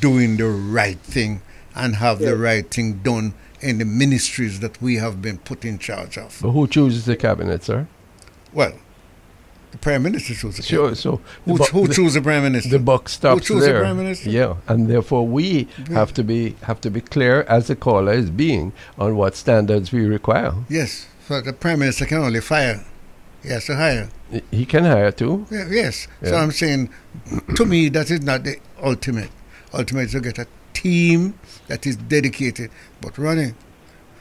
doing the right thing and have the right thing done in the ministries that we have been put in charge of. But who chooses the cabinet, sir? Well, the Prime Minister chooses the cabinet. So who chooses the Prime Minister? The buck stops who chooses there. The Prime Minister? Yeah, and therefore we have to be clear, as the caller is being, on what standards we require. Yes, so the Prime Minister can only fire. He has to hire. He can hire too. Yes. So I'm saying, to me, that is not the ultimate. Ultimate is to get a team that is dedicated. But Ronnie,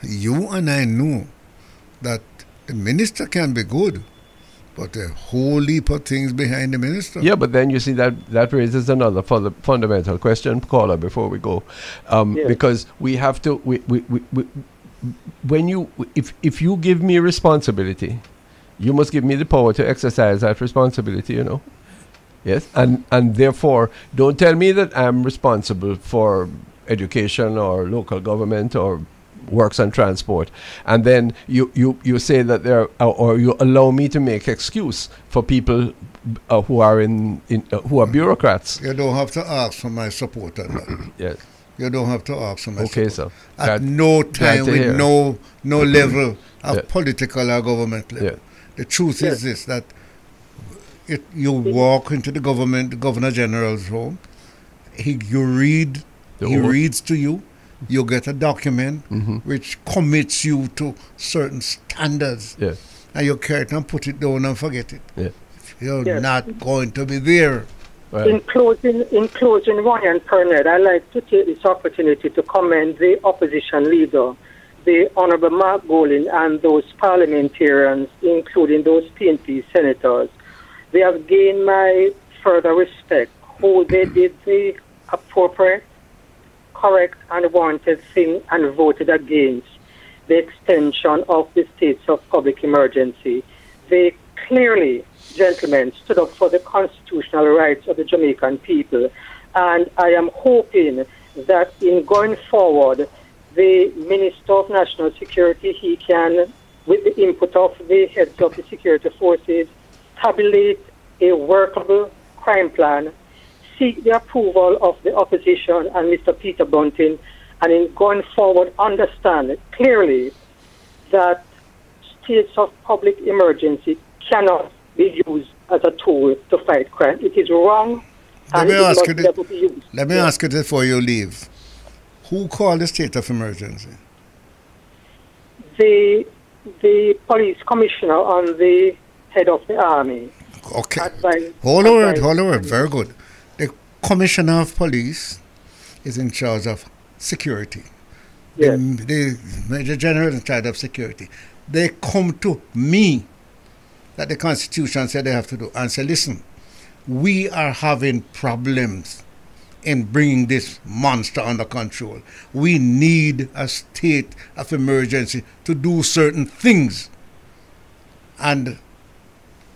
you and I know that the minister can be good, but a whole heap of things behind the minister. Yeah, but then you see that raises another fundamental question, caller, before we go, because we have to. If you give me responsibility, you must give me the power to exercise that responsibility. You know. Yes, and therefore, don't tell me that I'm responsible for education or local government or works and transport, and then you say that or you allow me to make excuse for people who are who are bureaucrats. You don't have to ask for my support on that. Yes. You don't have to ask for my support. Okay, sir. At no time with no level of political or government level. Yeah. The truth is this, that you walk into the Governor General's home, he reads to you, you get a document which commits you to certain standards, and you carry it and put it down and forget it. Yeah. You're not going to be there. Right. In closing, Ronnie and Pernod, I'd like to take this opportunity to commend the opposition leader, the Honorable Mark Golding, and those parliamentarians, including those PNP senators. They have gained my further respect, who they did the appropriate, correct, and warranted thing and voted against the extension of the states of public emergency. They clearly, gentlemen, stood up for the constitutional rights of the Jamaican people. And I am hoping that in going forward, the Minister of National Security, he can, with the input of the heads of the security forces, tabulate a workable crime plan, seek the approval of the opposition and Mr. Peter Bunting, and in going forward understand clearly that states of public emergency cannot be used as a tool to fight crime. It is wrong, and it must never be used. Let me ask you before you leave. Who called the state of emergency? The police commissioner on the head of the army. Okay. Hold on. Very good. The commissioner of police is in charge of security. Yes. The major general is in charge of security. They come to me, that the Constitution said they have to do, and say, listen, we are having problems in bringing this monster under control. We need a state of emergency to do certain things. And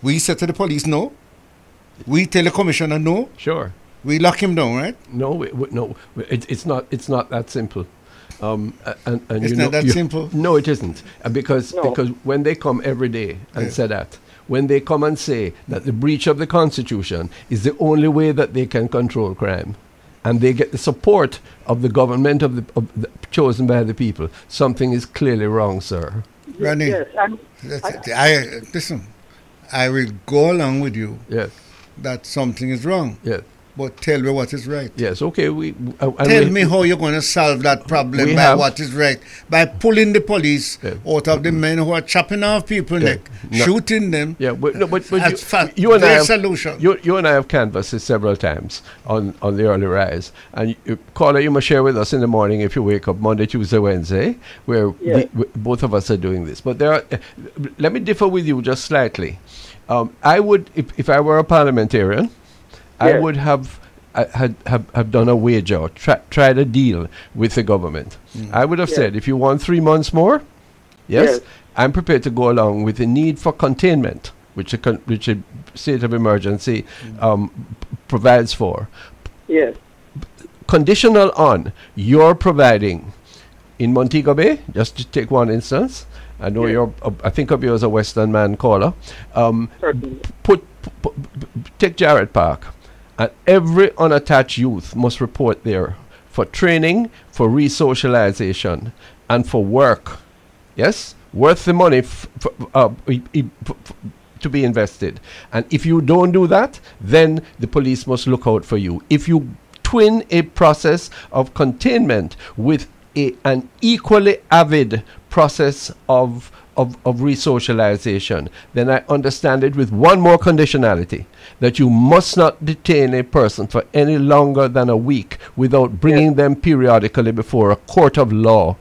we said to the police, no. We tell the commissioner, no. Sure. We lock him down, right? No, it's not that simple. And It's not that simple? No, it isn't. Because when they come every day and say that, when they come and say that the breach of the Constitution is the only way that they can control crime, and they get the support of the government chosen by the people, something is clearly wrong, sir. Ronnie, Yes, listen, I will go along with you. Yes. That something is wrong. Yes. But tell me what is right. Yes, okay. Tell me how you're going to solve that problem by what is right. By pulling the police out of the men who are chopping off people's neck, shooting them. Yeah, but you and I have, solution. You and I have canvassed this several times on the early rise. And caller, you must share with us in the morning if you wake up Monday, Tuesday, Wednesday, where both of us are doing this. But let me differ with you just slightly. I would, if I were a parliamentarian, I would have done a wager or tried a deal with the government. I would have said, if you want 3 months more, I'm prepared to go along with the need for containment, which a state of emergency provides for. Yes. Conditional on your providing in Montego Bay, just to take one instance. I know I think of you as a Western man caller. Take Jarrett Park. And every unattached youth must report there for training, for re-socialization, and for work. Yes? Worth the money to be invested. And if you don't do that, then the police must look out for you. If you twin a process of containment with an equally avid process of re-socialization, then I understand it with one more conditionality, that you must not detain a person for any longer than a week without bringing them periodically before a court of law.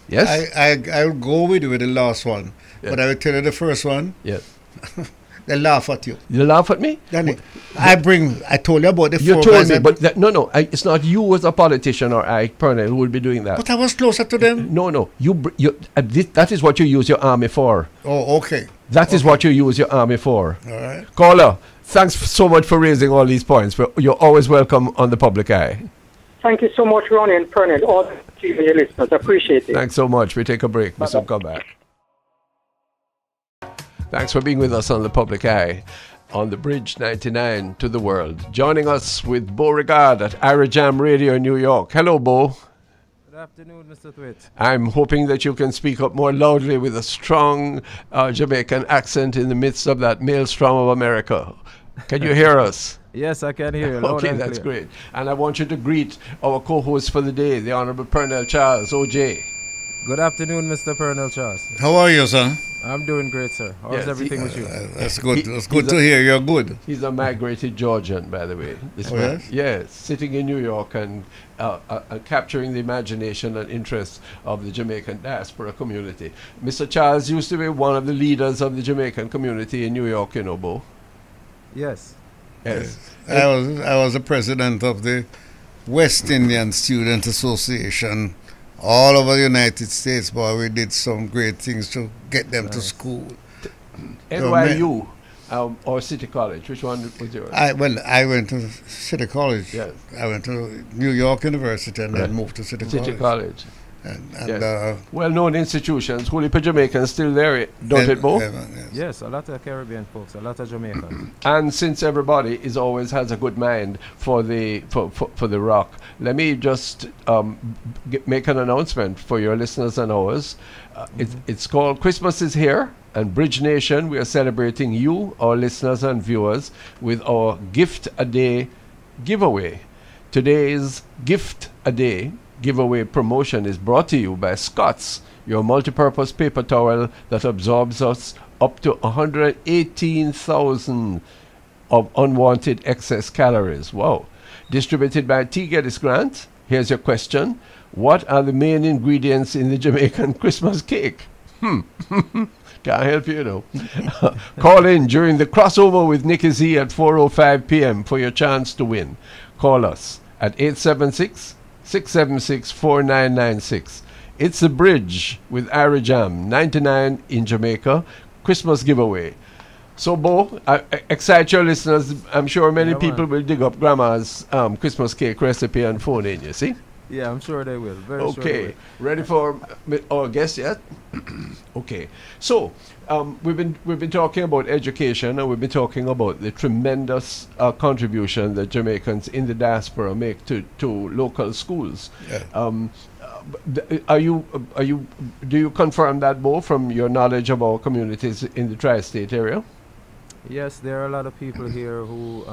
Yes? I'll go with you with the last one, but I will tell you the first one. Yes. They laugh at you. You laugh at me? Danny, I told you about the you told me, but it's not you as a politician or I, Pernell, who will be doing that. But I was closer to them. No. That is what you use your army for. Oh, okay. That is what you use your army for. All right. Caller, thanks so much for raising all these points. You're always welcome on the Public Eye. Thank you so much, Ronnie and Pernell, all to your listeners. Appreciate it. Thanks so much. We take a break. We'll soon come back. Thanks for being with us on the Public Eye on the Bridge 99 to the world. Joining us with Beau-regard at Irie Jam Radio in New York. Hello, Beau. Good afternoon, Mr. Thwaites. I'm hoping that you can speak up more loudly with a strong Jamaican accent in the midst of that maelstrom of America. Can you hear us? Yes, I can hear you. Okay, that's great. And I want you to greet our co-host for the day, the Honorable Pernell Charles, OJ. Good afternoon, Mr. Pernell Charles. How are you, sir? I'm doing great, sir. How's everything with you? That's good. That's good to hear. You're good. He's a migrated Georgian, by the way. This man. Yes, sitting in New York and capturing the imagination and interest of the Jamaican diaspora community. Mr. Charles used to be one of the leaders of the Jamaican community in New York, you know, Beau. Yes. Yes. I was the president of the West Indian Student Association all over the United States, boy. We did some great things to get them to school. NYU or City College? Which one was yours? I went to City College. Yes. I went to New York University and then moved to City College. And well-known institutions. Whole heap of Jamaicans still there, don't it, Beau? Yes, a lot of Caribbean folks, a lot of Jamaicans. And since everybody always has a good mind for the rock, let me just make an announcement for your listeners and ours. It's called Christmas is Here, and Bridge Nation, we are celebrating you, our listeners and viewers, with our Gift a Day giveaway. Today's Gift a Day giveaway promotion is brought to you by Scott's, your multi-purpose paper towel that absorbs us up to 118,000 of unwanted excess calories. Wow. Distributed by T. Geddes Grant. Here's your question. What are the main ingredients in the Jamaican Christmas cake? Can't help you, know. Call in during the crossover with Nicky Z at 4:05 p.m. for your chance to win. Call us at 876-676-4996. It's the Bridge with Irie Jam 99 in Jamaica Christmas giveaway. So, Beau, excite your listeners. I'm sure many people will dig up Grandma's Christmas cake recipe and phone in, you see? Yeah, I'm sure they will. Very sure Okay, they will. ready for our guest yet? Okay, so we've been talking about education, and we've been talking about the tremendous contribution that Jamaicans in the diaspora make to local schools. Yeah. Do you confirm that, Beau, from your knowledge of our communities in the tri-state area? Yes, there are a lot of people here who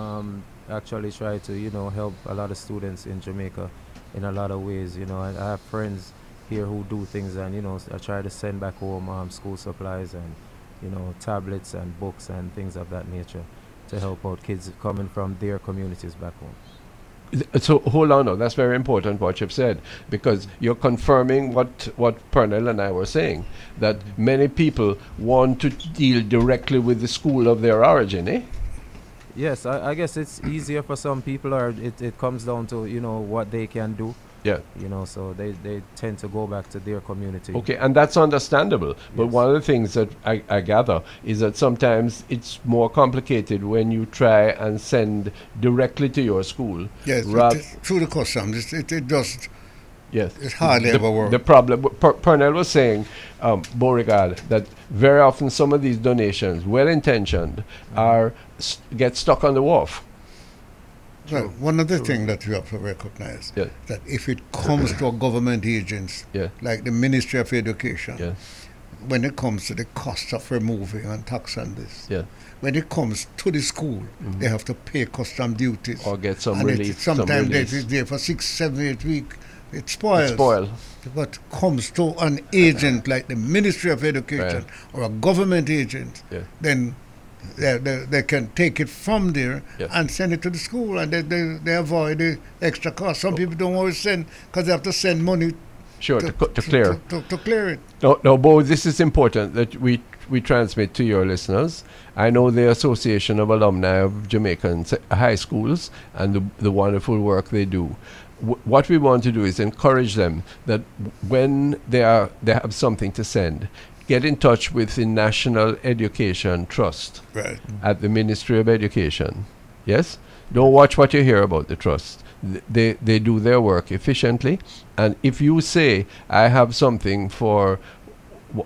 actually try to, help a lot of students in Jamaica in a lot of ways. I have friends here who do things, and I try to send back home school supplies and tablets and books and things of that nature to help out kids coming from their communities back home. So hold on, that's very important what you've said, because you're confirming what Pernell and I were saying, that many people want to deal directly with the school of their origin, eh? Yes, I guess it's easier for some people, or it comes down to what they can do. Yeah. So they tend to go back to their community. Okay, and that's understandable. But Yes. one of the things that I gather is that sometimes it's more complicated when you try and send directly to your school. Yes, through the customs, it just, Yes. it hardly ever works. The problem, Pernell was saying, Beau-regard, that very often some of these donations, well-intentioned, get stuck on the wharf. Well, one of the things that you have to recognize, Yeah. that if it comes to a government agents, Yeah. like the Ministry of Education, Yeah. when it comes to the cost of removing and tax on this, Yeah. when it comes to the school, they have to pay custom duties. Or get some and relief. Sometimes some it release. is there for 6, 7, 8 weeks. It spoils. Spoil. But comes to an agent like the Ministry of Education or a government agent, Yeah. then they can take it from there Yeah. and send it to the school, and they avoid the extra cost. Some people don't always send because they have to send money Sure, to clear. to clear it. No, Beau, this is important that we transmit to your listeners. I know the Association of Alumni of Jamaican High Schools and the wonderful work they do. What we want to do is encourage them that when they have something to send, get in touch with the National Education Trust Right. at the Ministry of Education. Yes? Don't watch what you hear about the trust. They do their work efficiently. And if you say, I have something for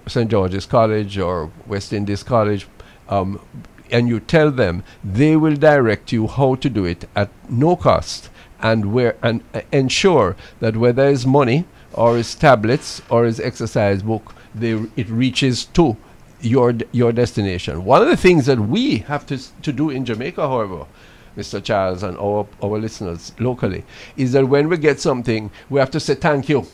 St. George's College or West Indies College, and you tell them, they will direct you how to do it at no cost, and ensure that whether it's money or it's tablets or it's exercise book, it reaches to your destination. One of the things that we have to do in Jamaica, however, Mr. Charles and our listeners locally, is that when we get something, we have to say thank you.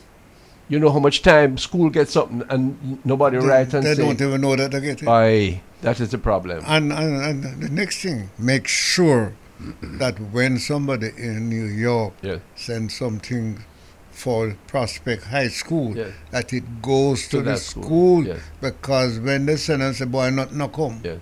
You know how much time school gets something and nobody writes and They say, don't even know that they get it. aye, that is the problem. And the next thing, make sure that when somebody in New York Yeah. sends something for Prospect High School, Yeah. that it goes to the that school, Yes. because when they send and say, boy, not come, Yeah.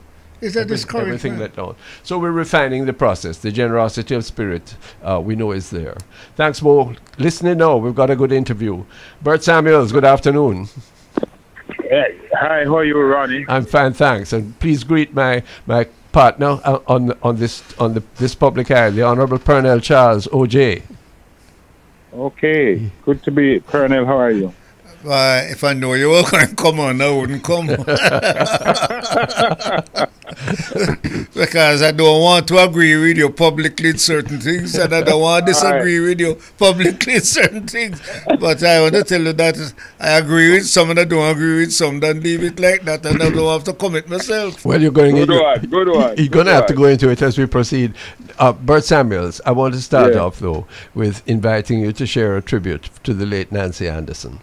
it's a Everything discouragement. let down. So we're refining the process. The generosity of spirit we know is there. Thanks, Beau. Listening now, we've got a good interview. Bert Samuels, good afternoon. Hey, hi, how are you, Ronnie? I'm fine, thanks. And please greet my partner on this public eye, the Honourable Pernell Charles, OJ. Okay, good to be Colonel. How are you? If I know you were going to come on, I wouldn't come. Because I don't want to agree with you publicly in certain things, and I don't want to disagree with you publicly in certain things. But I want to tell you that I agree with some and I don't agree with some. Then leave it like that, and I don't have to commit myself. Well, you're going Good one. You're going to have to go into it as we proceed. Bert Samuels, I want to start off, though, with inviting you to share a tribute to the late Nancy Anderson.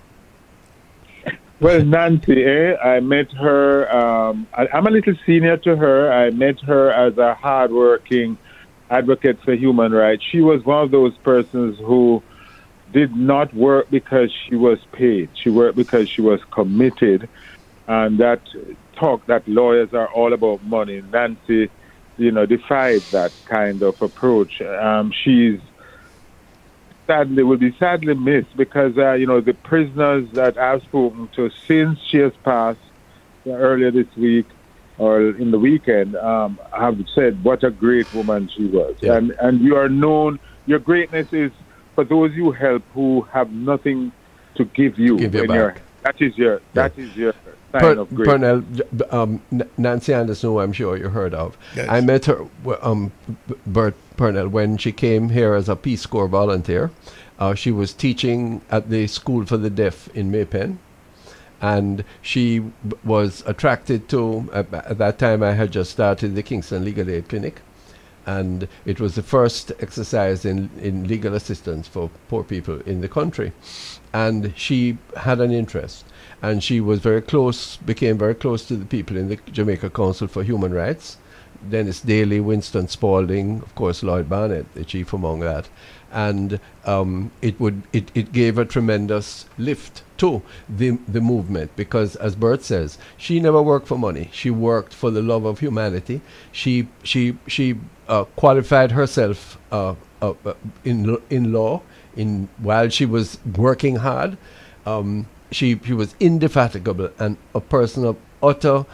Well, Nancy, I met her, I'm a little senior to her. I met her as a hardworking advocate for human rights. She was one of those persons who did not work because she was paid. She worked because she was committed. And that talk that lawyers are all about money, Nancy, defied that kind of approach. She's will be sadly missed because, the prisoners that I've spoken to since she has passed earlier this week, or in the weekend, have said what a great woman she was. Yeah. And you are known, your greatness is for those you help who have nothing to give you. That is your sign of greatness. Purnell, Nancy Anderson, who I'm sure you heard of. Yes. I met her, Bert Purnell, when she came here as a Peace Corps volunteer. She was teaching at the School for the Deaf in Maypen. And she was attracted to, at that time I had just started the Kingston Legal Aid Clinic, and it was the first exercise in legal assistance for poor people in the country. And she had an interest, and she was became very close to the people in the Jamaica Council for Human Rights. Dennis Daly, Winston Spalding, of course Lloyd Barnett, the chief among that. And it gave a tremendous lift to the movement, because, as Bert says, she never worked for money. She worked for the love of humanity. She qualified herself in law while she was working hard. She was indefatigable and a person of utter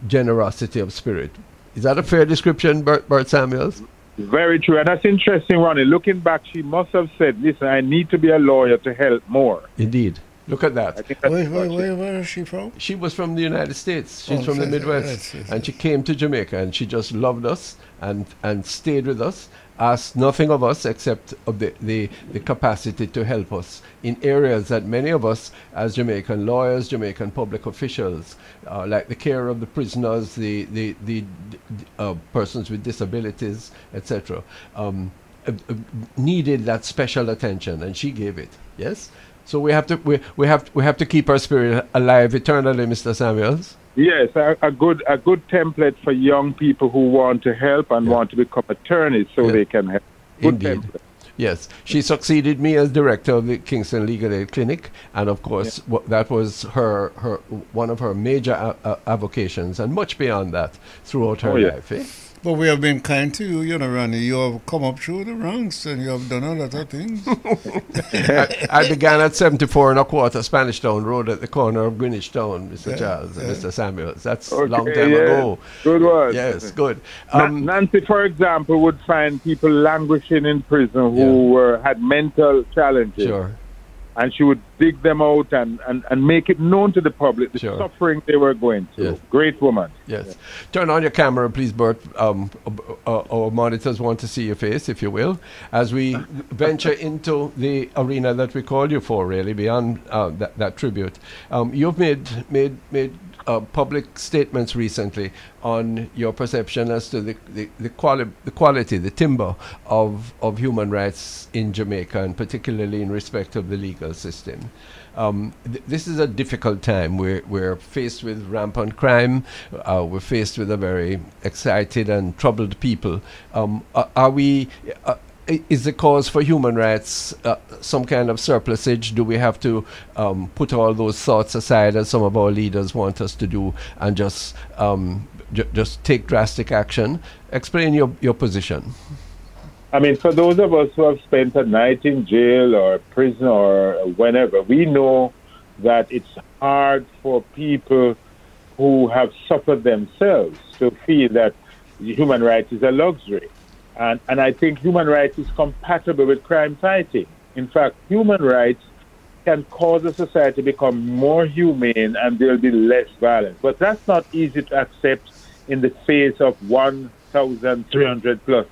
generosity of spirit. Is that a fair description, Bert Samuels? Very true. And that's interesting, Ronnie. Looking back, she must have said, listen, I need to be a lawyer to help more. Indeed. Look at that. Where is she from? She was from the United States. She's from the Midwest. Yes. And she came to Jamaica, and she just loved us and stayed with us, asked nothing of us except of the capacity to help us in areas that many of us as Jamaican lawyers, Jamaican public officials, like the care of the prisoners, the persons with disabilities, etc., needed that special attention, and she gave it. Yes? So we have to keep our spirit alive eternally, Mr. Samuels. Yes, a good template for young people who want to help and want to become attorneys so they can help. Good Indeed. template. Yes, she succeeded me as director of the Kingston Legal Aid Clinic, and of course that was her one of her major avocations, and much beyond that throughout her life. Eh? But we have been kind to you, Ronnie. You have come up through the ranks and you have done a lot of things. I began at 74 1/4 Spanish Town Road at the corner of Greenwich Town, Mr. Charles and Mr. Samuels. That's a long time ago. Good one. Yes, good. Nancy, for example, would find people languishing in prison who had mental challenges. Sure. And she would dig them out and make it known to the public the suffering they were going through. Yes. Great woman. Yes. Turn on your camera, please, Bert. Our monitors want to see your face, if you will, as we venture into the arena that we call you for, really, beyond that tribute. You've made public statements recently on your perception as to the quality, the timber of human rights in Jamaica, and particularly in respect of the legal system. This is a difficult time. We're faced with rampant crime. We're faced with a very excited and troubled people. Is the cause for human rights some kind of surplusage? Do we have to put all those thoughts aside, as some of our leaders want us to do, and just take drastic action? Explain your position. I mean, for those of us who have spent a night in jail or prison or whenever, we know that it's hard for people who have suffered themselves to feel that human rights is a luxury. And I think human rights is compatible with crime fighting. In fact, human rights can cause a society to become more humane and there will be less violence. But that's not easy to accept in the face of 1,300 plus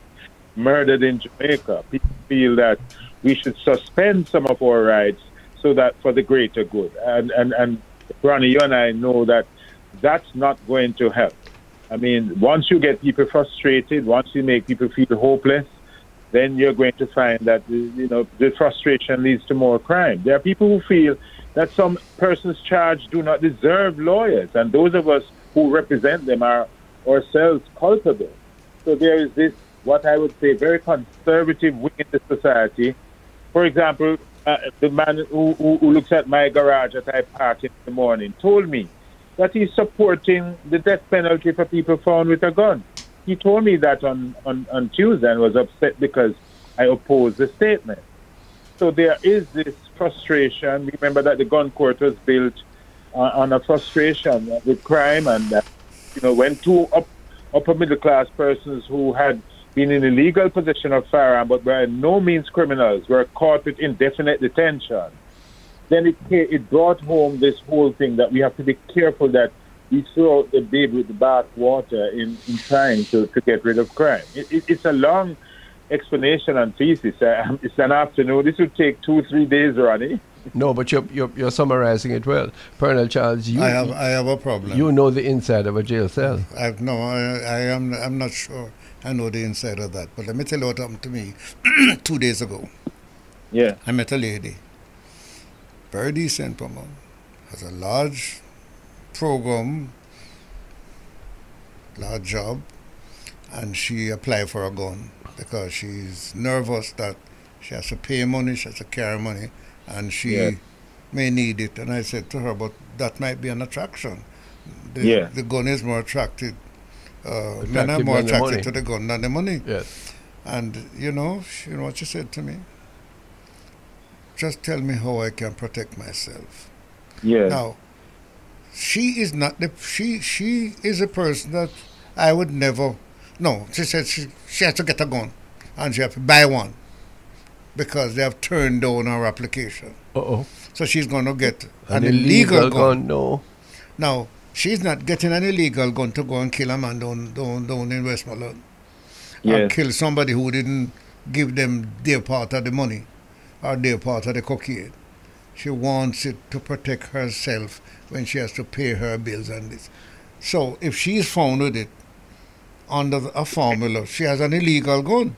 murdered in Jamaica. People feel that we should suspend some of our rights so that for the greater good. And Ronnie, you and I know that that's not going to help. I mean, once you get people frustrated, once you make people feel hopeless, then you're going to find that, the frustration leads to more crime. There are people who feel that some persons charged do not deserve lawyers, and those of us who represent them are ourselves culpable. So there is this, what I would say, very conservative wing in the society. For example, the man who looks at my garage that I park in the morning told me that he's supporting the death penalty for people found with a gun. He told me that on Tuesday and was upset because I opposed the statement. So there is this frustration. Remember that the gun court was built on a frustration with crime, and when two upper middle class persons who had been in illegal possession of firearm but by no means criminals were caught with indefinite detention, then it brought home this whole thing that we have to be careful that we throw out the baby with the bath water in trying to get rid of crime. It's a long explanation and thesis. It's an afternoon. This would take 2-3 days, Ronnie. No, but you're summarizing it well. Colonel Charles, I have a problem. You know the inside of a jail cell. I'm not sure I know the inside of that. But let me tell you what happened to me 2 days ago. Yeah. I met a lady, very decent woman, has a large program, large job, and she applied for a gun because she's nervous that she has to pay money, she has to carry money, and she may need it. And I said to her, but that might be an attraction. The gun is more attractive. Men are more attracted to the gun than the money. Yes. And you know what she said to me? Just tell me how I can protect myself. Yeah. Now, she is not she is a person that I would never. No, she said she has to get a gun, and she has to buy one because they have turned down her application. So she's going to get an illegal gun. No. Now, she's not getting an illegal gun to go and kill a man down in Westmoreland. Or kill somebody who didn't give them their part of the money or their part of the cocaine. She wants it to protect herself when she has to pay her bills and this. So if she's found with it under a formula, she has an illegal gun.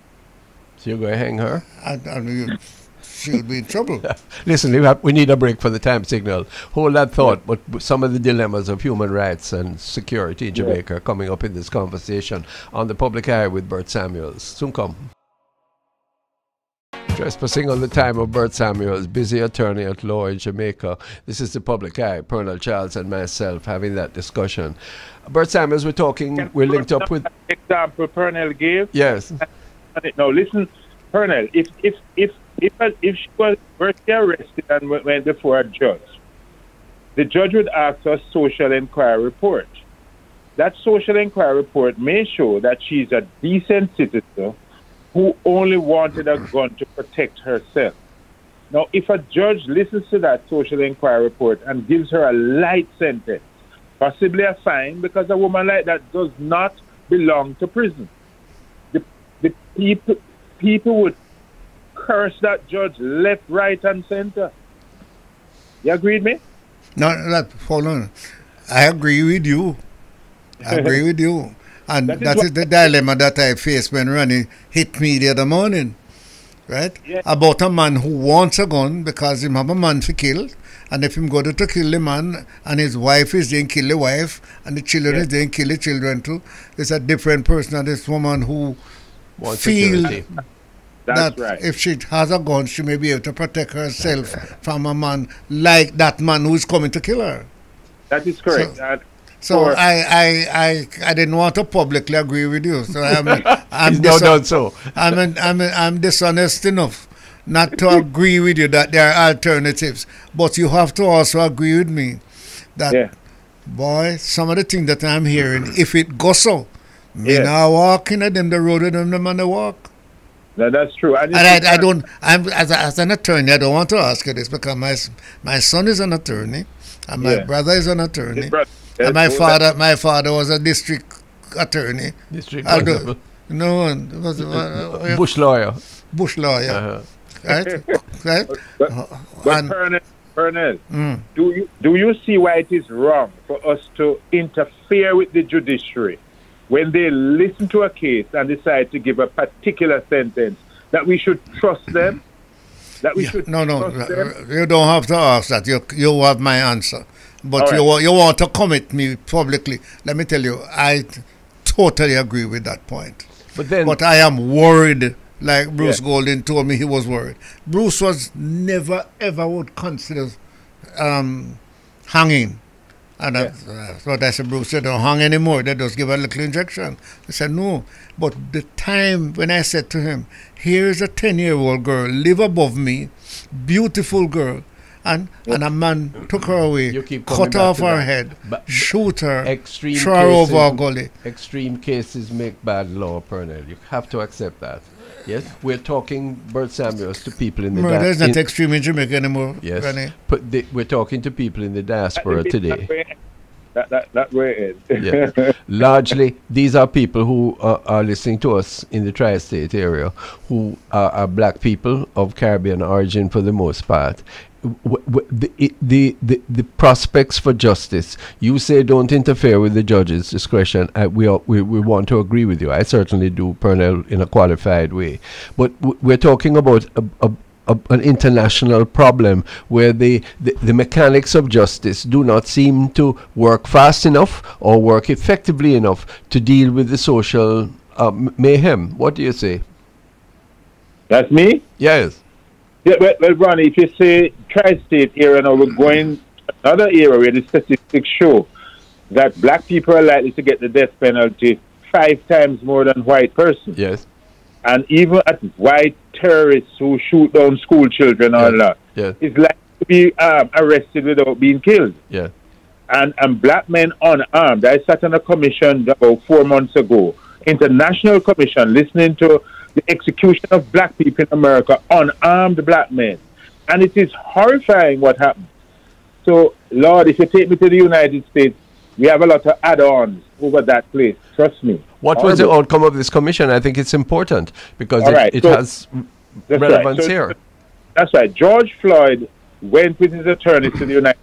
So you're going to hang her? And she'll be in trouble. Listen, we need a break for the time signal. Hold that thought, but some of the dilemmas of human rights and security in Jamaica are coming up in this conversation on the Public Eye with Bert Samuels. Soon come. Trespassing on the time of Bert Samuels, busy attorney at law in Jamaica. This is the Public Eye, Colonel Charles and myself having that discussion. Bert Samuels, we're linked up with... Example Pernell gave? Yes. Now listen, Pernell, if she was arrested and went before a judge, the judge would ask for a social inquiry report. That social inquiry report may show that she's a decent citizen who only wanted a gun to protect herself. Now, if a judge listens to that social inquiry report and gives her a light sentence, possibly a fine, because a woman like that does not belong to prison, the people would curse that judge left, right, and center. You agree with me? No, hold on. I agree with you. And that is the dilemma that I faced when Ronnie hit me the other morning, right? Yeah. About a man who wants a gun because him have a man to kill, and if him go to kill the man and his wife is then kill the wife and the children is then kill the children too, it's a different person than this woman who feel that if she has a gun, she may be able to protect herself from a man like that man who is coming to kill her. That is correct. So I didn't want to publicly agree with you. So I'm dishonest enough not to agree with you that there are alternatives. But you have to also agree with me that boy, some of the things that I'm hearing, if it goes so, me now walking at them the road with them the man they walk. No, that's true. I'm as an attorney, I don't want to ask you this because my son is an attorney and my brother is an attorney. And my father was a district attorney. Bush lawyer. Right? Right? But Pernell, do you see why it is wrong for us to interfere with the judiciary when they listen to a case and decide to give a particular sentence, that we should trust them? That we should trust them? You don't have to ask that. You have my answer. But you want to commit me publicly. Let me tell you, I totally agree with that point. But I am worried, like Bruce Golding told me he was worried. Bruce was never, ever would consider hanging. And so I said, Bruce, they don't hang anymore. They just give a little injection. I said, no. But the time when I said to him, here's a 10-year-old girl, live above me, beautiful girl, And a man took her away, cut off her head, shoot her, throw her over a gully. Extreme cases make bad law, Pernell. You have to accept that. Yes, we're talking Bert Samuels to people in the diaspora. Murder is not extreme in Jamaica anymore. Yes, but we're talking to people in the diaspora today. That way in. Yeah. Largely, these are people who are listening to us in the tri-state area, who are black people of Caribbean origin for the most part. The prospects for justice, you say don't interfere with the judge's discretion. We want to agree with you. I certainly do, Pernell, in a qualified way. But we're talking about an international problem where the mechanics of justice do not seem to work fast enough or work effectively enough to deal with the social mayhem. What do you say? That's me? Yes. Yeah, well, Ronnie, if you say tri-state area now, we're going to another area where the statistics show that black people are likely to get the death penalty 5 times more than white persons. Yes. And even at white terrorists who shoot down school children and all that, is likely to be arrested without being killed. Yeah. And black men unarmed. I sat on a commission about 4 months ago, international commission, listening to the execution of black people in America, unarmed black men. And it is horrifying what happened. So, Lord, if you take me to the United States, we have a lot of add-ons over that place. Trust me. What was the outcome of this commission? I think it's important because it has relevance here. That's right. George Floyd went with his attorneys to the United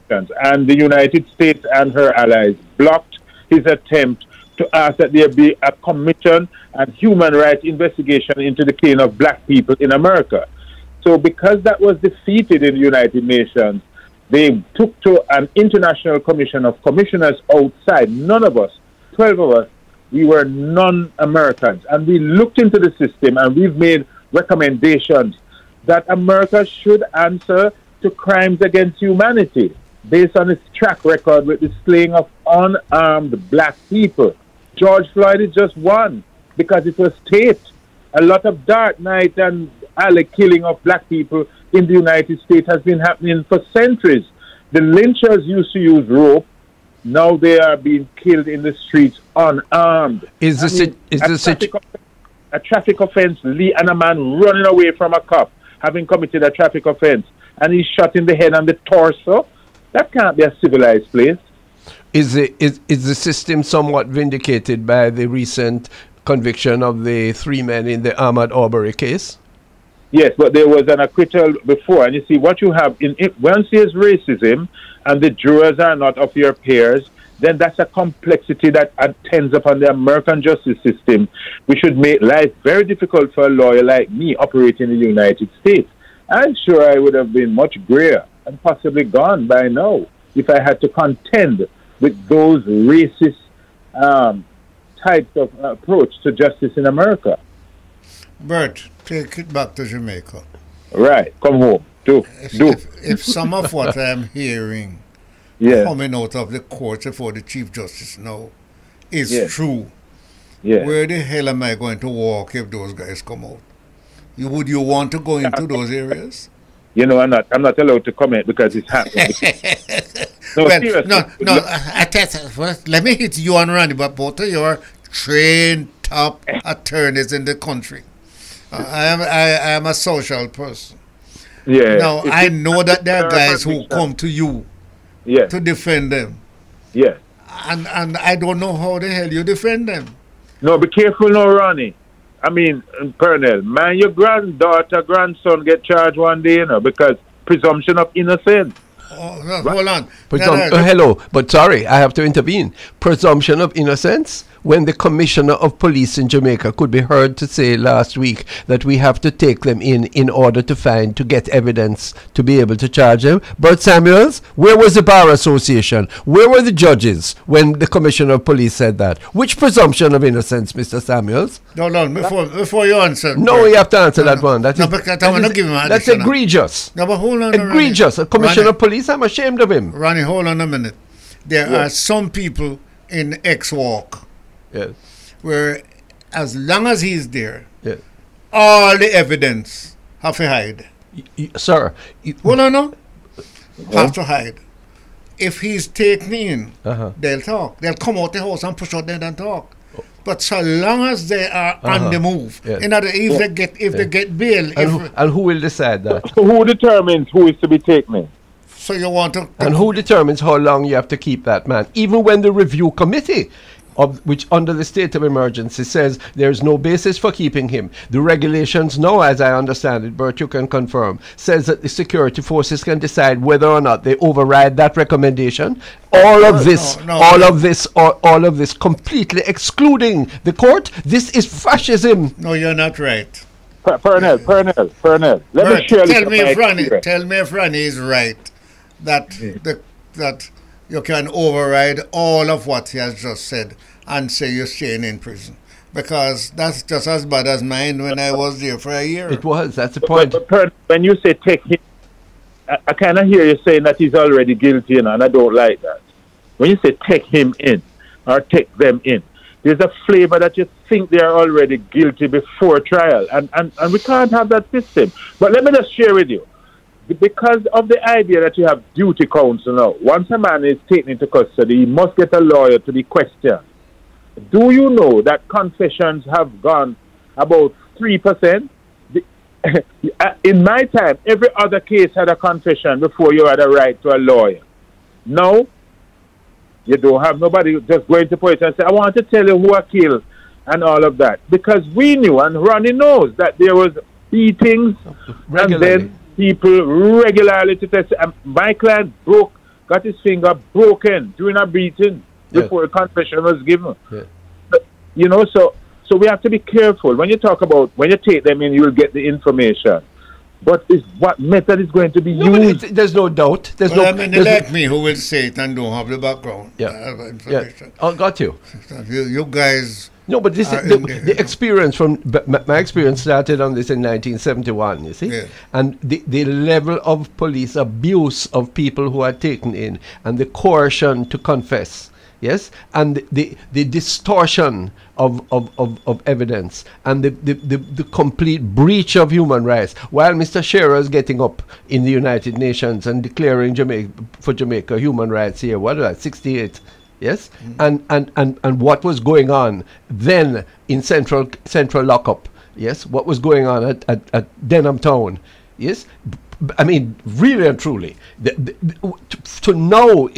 Nations, and the United States and her allies blocked his attempt to ask that there be a commission and human rights investigation into the killing of black people in America. So because that was defeated in the United Nations, they took to an international commission of commissioners outside. None of us, 12 of us, we were non-Americans. And we looked into the system and we've made recommendations that America should answer to crimes against humanity based on its track record with the slaying of unarmed black people. George Floyd is just one because it was taped. A lot of dark night and alley killing of black people in the United States has been happening for centuries. The lynchers used to use rope. Now they are being killed in the streets unarmed. A traffic offense and a man running away from a cop having committed a traffic offense and he's shot in the head and the torso? That can't be a civilized place. Is the system somewhat vindicated by the recent conviction of the 3 men in the Ahmaud Arbery case? Yes, but there was an acquittal before. And you see, what you have, once there's racism and the jurors are not of your peers, then that's a complexity that attends upon the American justice system. We should make life very difficult for a lawyer like me operating in the United States. I'm sure I would have been much grayer and possibly gone by now if I had to contend with those racist types of approach to justice in America. Bert, take it back to Jamaica. Right, come home. If some of what I'm hearing coming out of the courts before the Chief Justice now is true, where the hell am I going to walk if those guys come out? Would you want to go into those areas? You know, I'm not allowed to comment because it's happening. Let me hit you and Randy, but both of you are trained top attorneys in the country. I am a social person. Yeah. Now, I know that there are guys who come to you to defend them. Yeah. And I don't know how the hell you defend them. No, be careful now, Ronnie. I mean, Colonel, man, your granddaughter, grandson get charged one day, you know, because presumption of innocence. Oh, no, hold on. Hello, but sorry, I have to intervene. Presumption of innocence? When the Commissioner of Police in Jamaica could be heard to say last week that we have to take them in order to get evidence to be able to charge them. Bert Samuels, where was the Bar Association? Where were the judges when the Commissioner of Police said that? Which presumption of innocence, Mr. Samuels? No, before you answer. No, you have to answer that one. That's egregious. No, but hold on. Egregious. A Commissioner of Police, I'm ashamed of him. Ronnie, hold on a minute. There are some people in X-Walk. Yes. Where as long as he's there, all the evidence have to hide. Sir. Well, no. have to hide. If he's taken in, they'll talk. They'll come out the house and push out there and talk. But so long as they are on the move, in other, if they get bail, and who will decide that? So who determines who is to be taken in? So you want to, and who determines how long you have to keep that man? Even when the review committee, which under the state of emergency says there's no basis for keeping him. The regulations now, as I understand it, Bert, you can confirm, says that the security forces can decide whether or not they override that recommendation. All of this completely excluding the court. This is fascism. No, you're not right. Pernell. Let me share tell me if Ronnie is right that you can override all of what he has just said and say you're staying in prison. Because that's just as bad as mine when I was there for a year. It was, that's the point. But when you say take him, I kind of hear you saying that he's already guilty, and I don't like that. When you say take him in or take them in, there's a flavor that you think they are already guilty before trial. And we can't have that system. But let me just share with you. Because of the idea that you have duty counsel now, once a man is taken into custody, he must get a lawyer to be questioned. Do you know that confessions have gone about 3%? In my time, every other case had a confession before you had a right to a lawyer. Now, you don't have nobody just going to police and say, I want to tell you who I killed and all of that. Because we knew, and Ronnie knows, that there was beatings and then people regularly to test. My client got his finger broken during a beating before a confession was given. Yeah. But, so we have to be careful. When you talk about, when you take them in, you will get the information. But what method is going to be used? There's no doubt. Like me who will say it and don't have the background information. I got you. You guys... No, but this the experience from my experience started on this in 1971. You see, and the level of police abuse of people who are taken in, and the coercion to confess, yes, and the distortion of evidence, and the complete breach of human rights. While Mr. Shearer is getting up in the United Nations and declaring Jamaica human rights here, what was that, 68? Yes, and what was going on then in central lockup? Yes, what was going on at Denham Town? Yes, I mean, really and truly, to know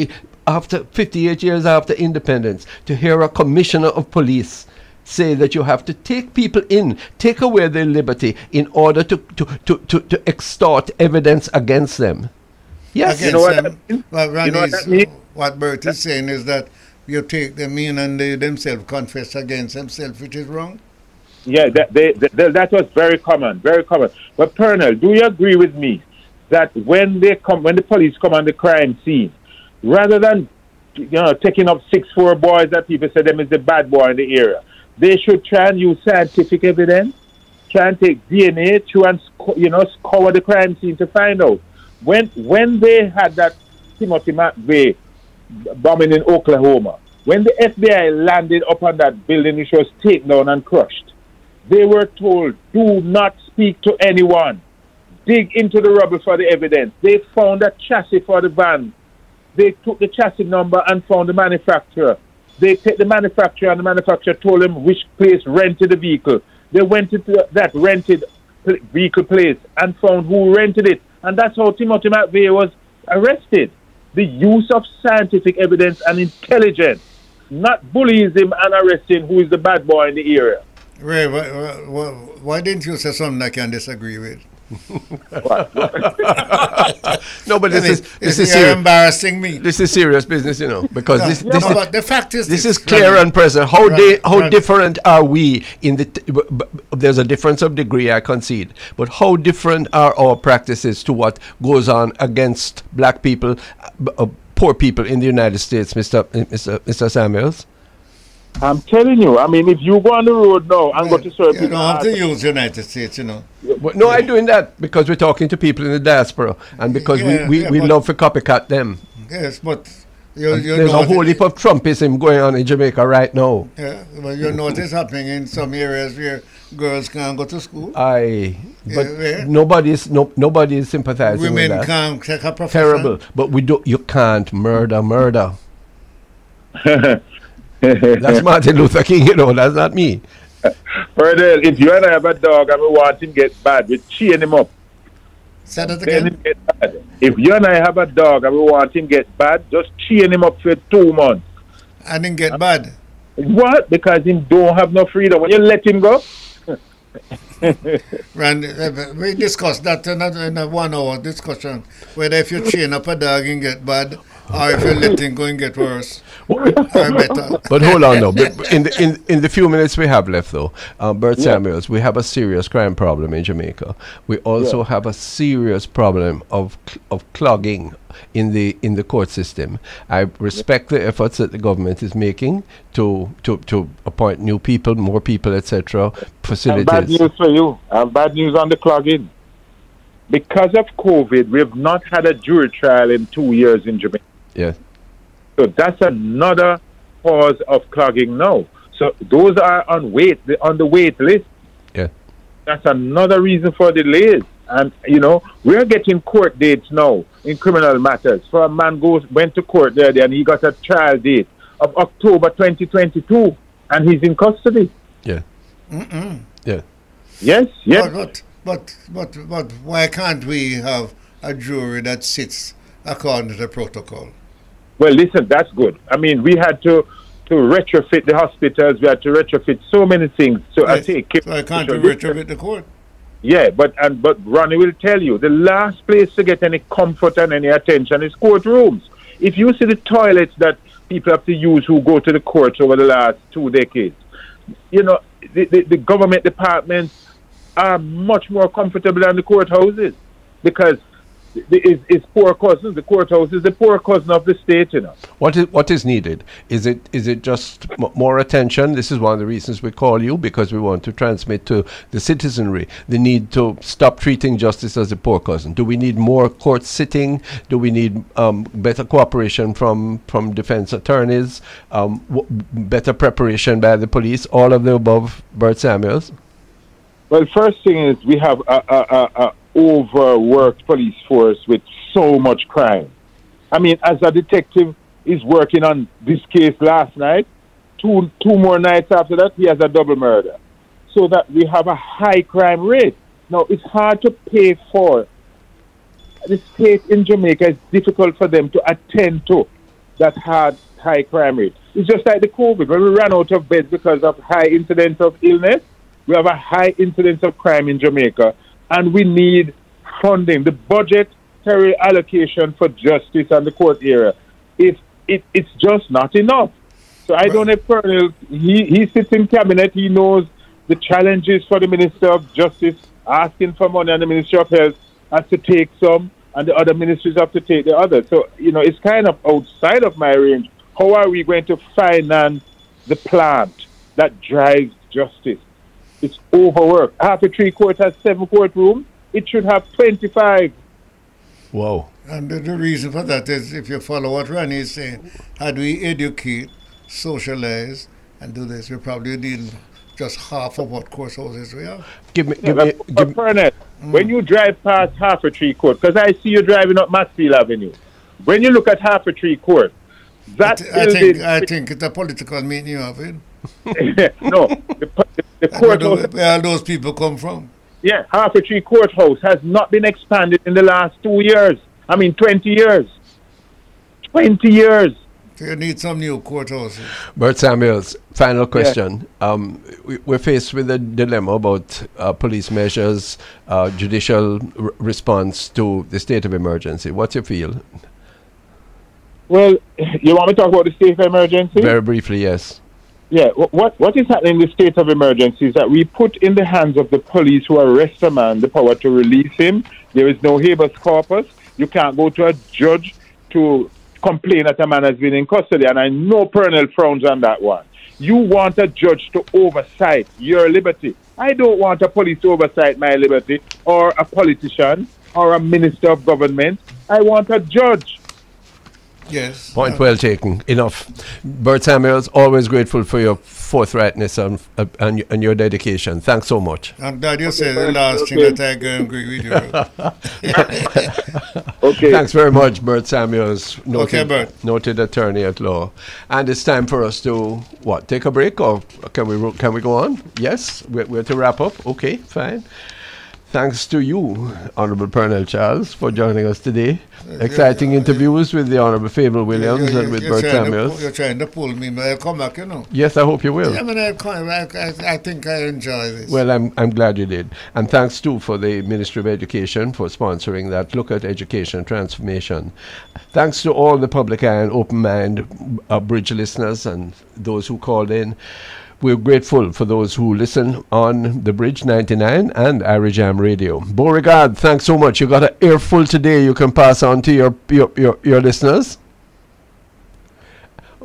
after 58 years after independence, to hear a commissioner of police say that you have to take people in, take away their liberty in order to extort evidence against them. Yes, you know what that means? Well, what Bert is saying is that you take them in and they themselves confess against themselves, which is wrong. Yeah, that was very common, very common. But Pernell, do you agree with me that when the police come on the crime scene, rather than taking up 6'4" boys that people say them is the bad boy in the area, they should try and use scientific evidence, try and take DNA to and scour the crime scene to find out. When they had that Timothy McVeigh bombing in Oklahoma, when the FBI landed upon that building which was taken down and crushed, they were told, do not speak to anyone. Dig into the rubble for the evidence. They found a chassis for the van. They took the chassis number and found the manufacturer. They picked the manufacturer, and the manufacturer told them which place rented the vehicle. They went into that rented vehicle place and found who rented it. And that's how Timothy McVeigh was arrested. The use of scientific evidence and intelligence, not bullyism and arresting who is the bad boy in the area. Ray, why didn't you say something I can disagree with? No, but this is embarrassing me. This is serious business, because but the fact is this is clear and present. How different are we in there's a difference of degree, I concede, but how different are our practices to what goes on against black people, poor people in the United States, Mr. Samuels? I'm telling you, I mean, if you go on the road now and go to certain people... You don't have to use United States, But no, I'm doing that because we're talking to people in the diaspora and because we love to copycat them. Yes, but There's a whole heap of Trumpism going on in Jamaica right now. Yeah, but you know what's happening in some areas where girls can't go to school. But nobody is sympathizing with that. Women can't take a profession. Terrible. But you can't murder. That's Martin Luther King, that's not me. Further, if you and I have a dog and we want him to get bad, we chain him up. Say that again. If you and I have a dog and we want him to get bad, just chain him up for 2 months. And then get bad. What? Because he don't have no freedom. When you let him go. Randy, we discussed that in a 1 hour discussion, whether if you chain up a dog and get bad, or if you let him go and get worse, or better. But hold on, though. In the few minutes we have left, though, Bert Samuels, we have a serious crime problem in Jamaica. We also have a serious problem of clogging in the court system. I respect the efforts that the government is making to appoint new people, more people, etc. Facilities. Bad news for you. Bad news on the clogging. Because of COVID, we have not had a jury trial in 2 years in Jamaica. Yeah. So that's another cause of clogging now. So those are on the wait list. Yeah. That's another reason for delays. And we're getting court dates now in criminal matters. For a man went to court there and he got a trial date of October 2022 and he's in custody. Yeah. Yeah. Yes. But why can't we have a jury that sits according to the protocol? Well, listen, that's good. I mean, we had to retrofit the hospitals. We had to retrofit so many things. So I think so I can't retrofit the court. Yeah, but Ronnie will tell you the last place to get any comfort and any attention is courtrooms. If you see the toilets that people have to use who go to the courts over the last 2 decades, the government departments are much more comfortable than the courthouses because it's poor cousins. The courthouse is the poor cousin of the state, What is needed? Is it just more attention? This is one of the reasons we call you, because we want to transmit to the citizenry the need to stop treating justice as a poor cousin. Do we need more court sitting? Do we need better cooperation from defense attorneys? Better preparation by the police? All of the above, Bert Samuels? Well, first thing is we have a overworked police force with so much crime. I mean, as a detective is working on this case last night, two more nights after that, he has a double murder. So that we have a high crime rate. Now, it's hard to pay for. The state in Jamaica, it's difficult for them to attend to that high crime rate. It's just like the COVID. When we ran out of beds because of high incidence of illness, we have a high incidence of crime in Jamaica. And we need funding. The budgetary allocation for justice and the court area, it's just not enough. So I don't know if Colonel, he sits in cabinet, he knows the challenges for the Minister of Justice asking for money, and the Ministry of Health has to take some, and the other ministries have to take the other. So, it's kind of outside of my range. How are we going to finance the plant that drives justice? It's overworked. Half a Tree Court has 7 courtrooms. It should have 25. Whoa. And the reason for that is, if you follow what Ronnie is saying, had we educate, socialize, and do this, we probably need just half of what courthouses we have. When you drive past Half a Tree Court, because I see you driving up Mansfield Avenue, when you look at Half a Tree Court, I think it's a political meeting you have it. No, the courthouse. Where all those people come from? Yeah, Half a Tree Courthouse has not been expanded in the last 2 years. 20 years. 20 years. So you need some new courthouses. Bert Samuels, final question. Yeah. We're faced with a dilemma about police measures, judicial response to the state of emergency. What's your feel? Well, you want me to talk about the state of emergency? Very briefly, yes. Yeah, what is happening in the state of emergency is that we put in the hands of the police who arrest a man the power to release him. There is no habeas corpus. You can't go to a judge to complain that a man has been in custody, and I know Pernell frowns on that one. You want a judge to oversight your liberty. I don't want a police to oversight my liberty, or a politician, or a minister of government. I want a judge. Yes. Point well taken. Enough. Bert Samuels, always grateful for your forthrightness and your dedication. Thanks so much. I'm glad you said the last thing that I can agree with you. Okay. Thanks very much, Bert Samuels, Bert. noted attorney at law. And it's time for us to, take a break, or can we go on? Yes, we're to wrap up. Okay, fine. Thanks to you, Honourable Pernell Charles, for joining us today. Exciting interviews with the Honourable Fayval Williams and with Bert Samuels. You're trying to pull me, but I'll come back, Yes, I hope you will. I mean, I think I enjoy this. Well, I'm glad you did. And thanks, too, for the Ministry of Education for sponsoring that Look at Education Transformation. Thanks to all the Public Eye and Open Mind Bridge listeners and those who called in. We're grateful for those who listen on the Bridge 99 and Irie Jam Radio. Beau-regard, thanks so much. You got an earful today you can pass on to your listeners.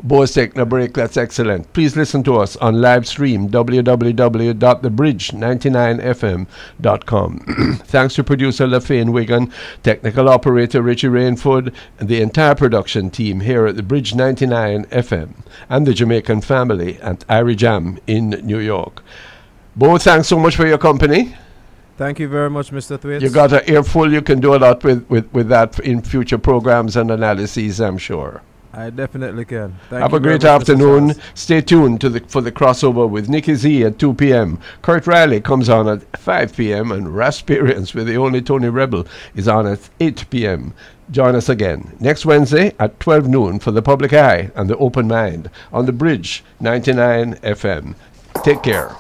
Bo's taking a break. That's excellent. Please listen to us on live stream, www.thebridge99fm.com. Thanks to producer LaFane Wigan, technical operator Richie Rainford, and the entire production team here at the Bridge 99 FM and the Jamaican family at Irie Jam in New York. Bo, thanks so much for your company. Thank you very much, Mr. Thwaites. You got an earful. You can do a lot with that in future programs and analyses, I'm sure. I definitely can. Have a great afternoon. Stay tuned for the crossover with Nicky Z at 2 p.m. Kurt Riley comes on at 5 p.m. and Rasperience with the only Tony Rebel is on at 8 p.m. Join us again next Wednesday at 12 noon for the Public Eye and the Open Mind on the Bridge 99 FM. Take care.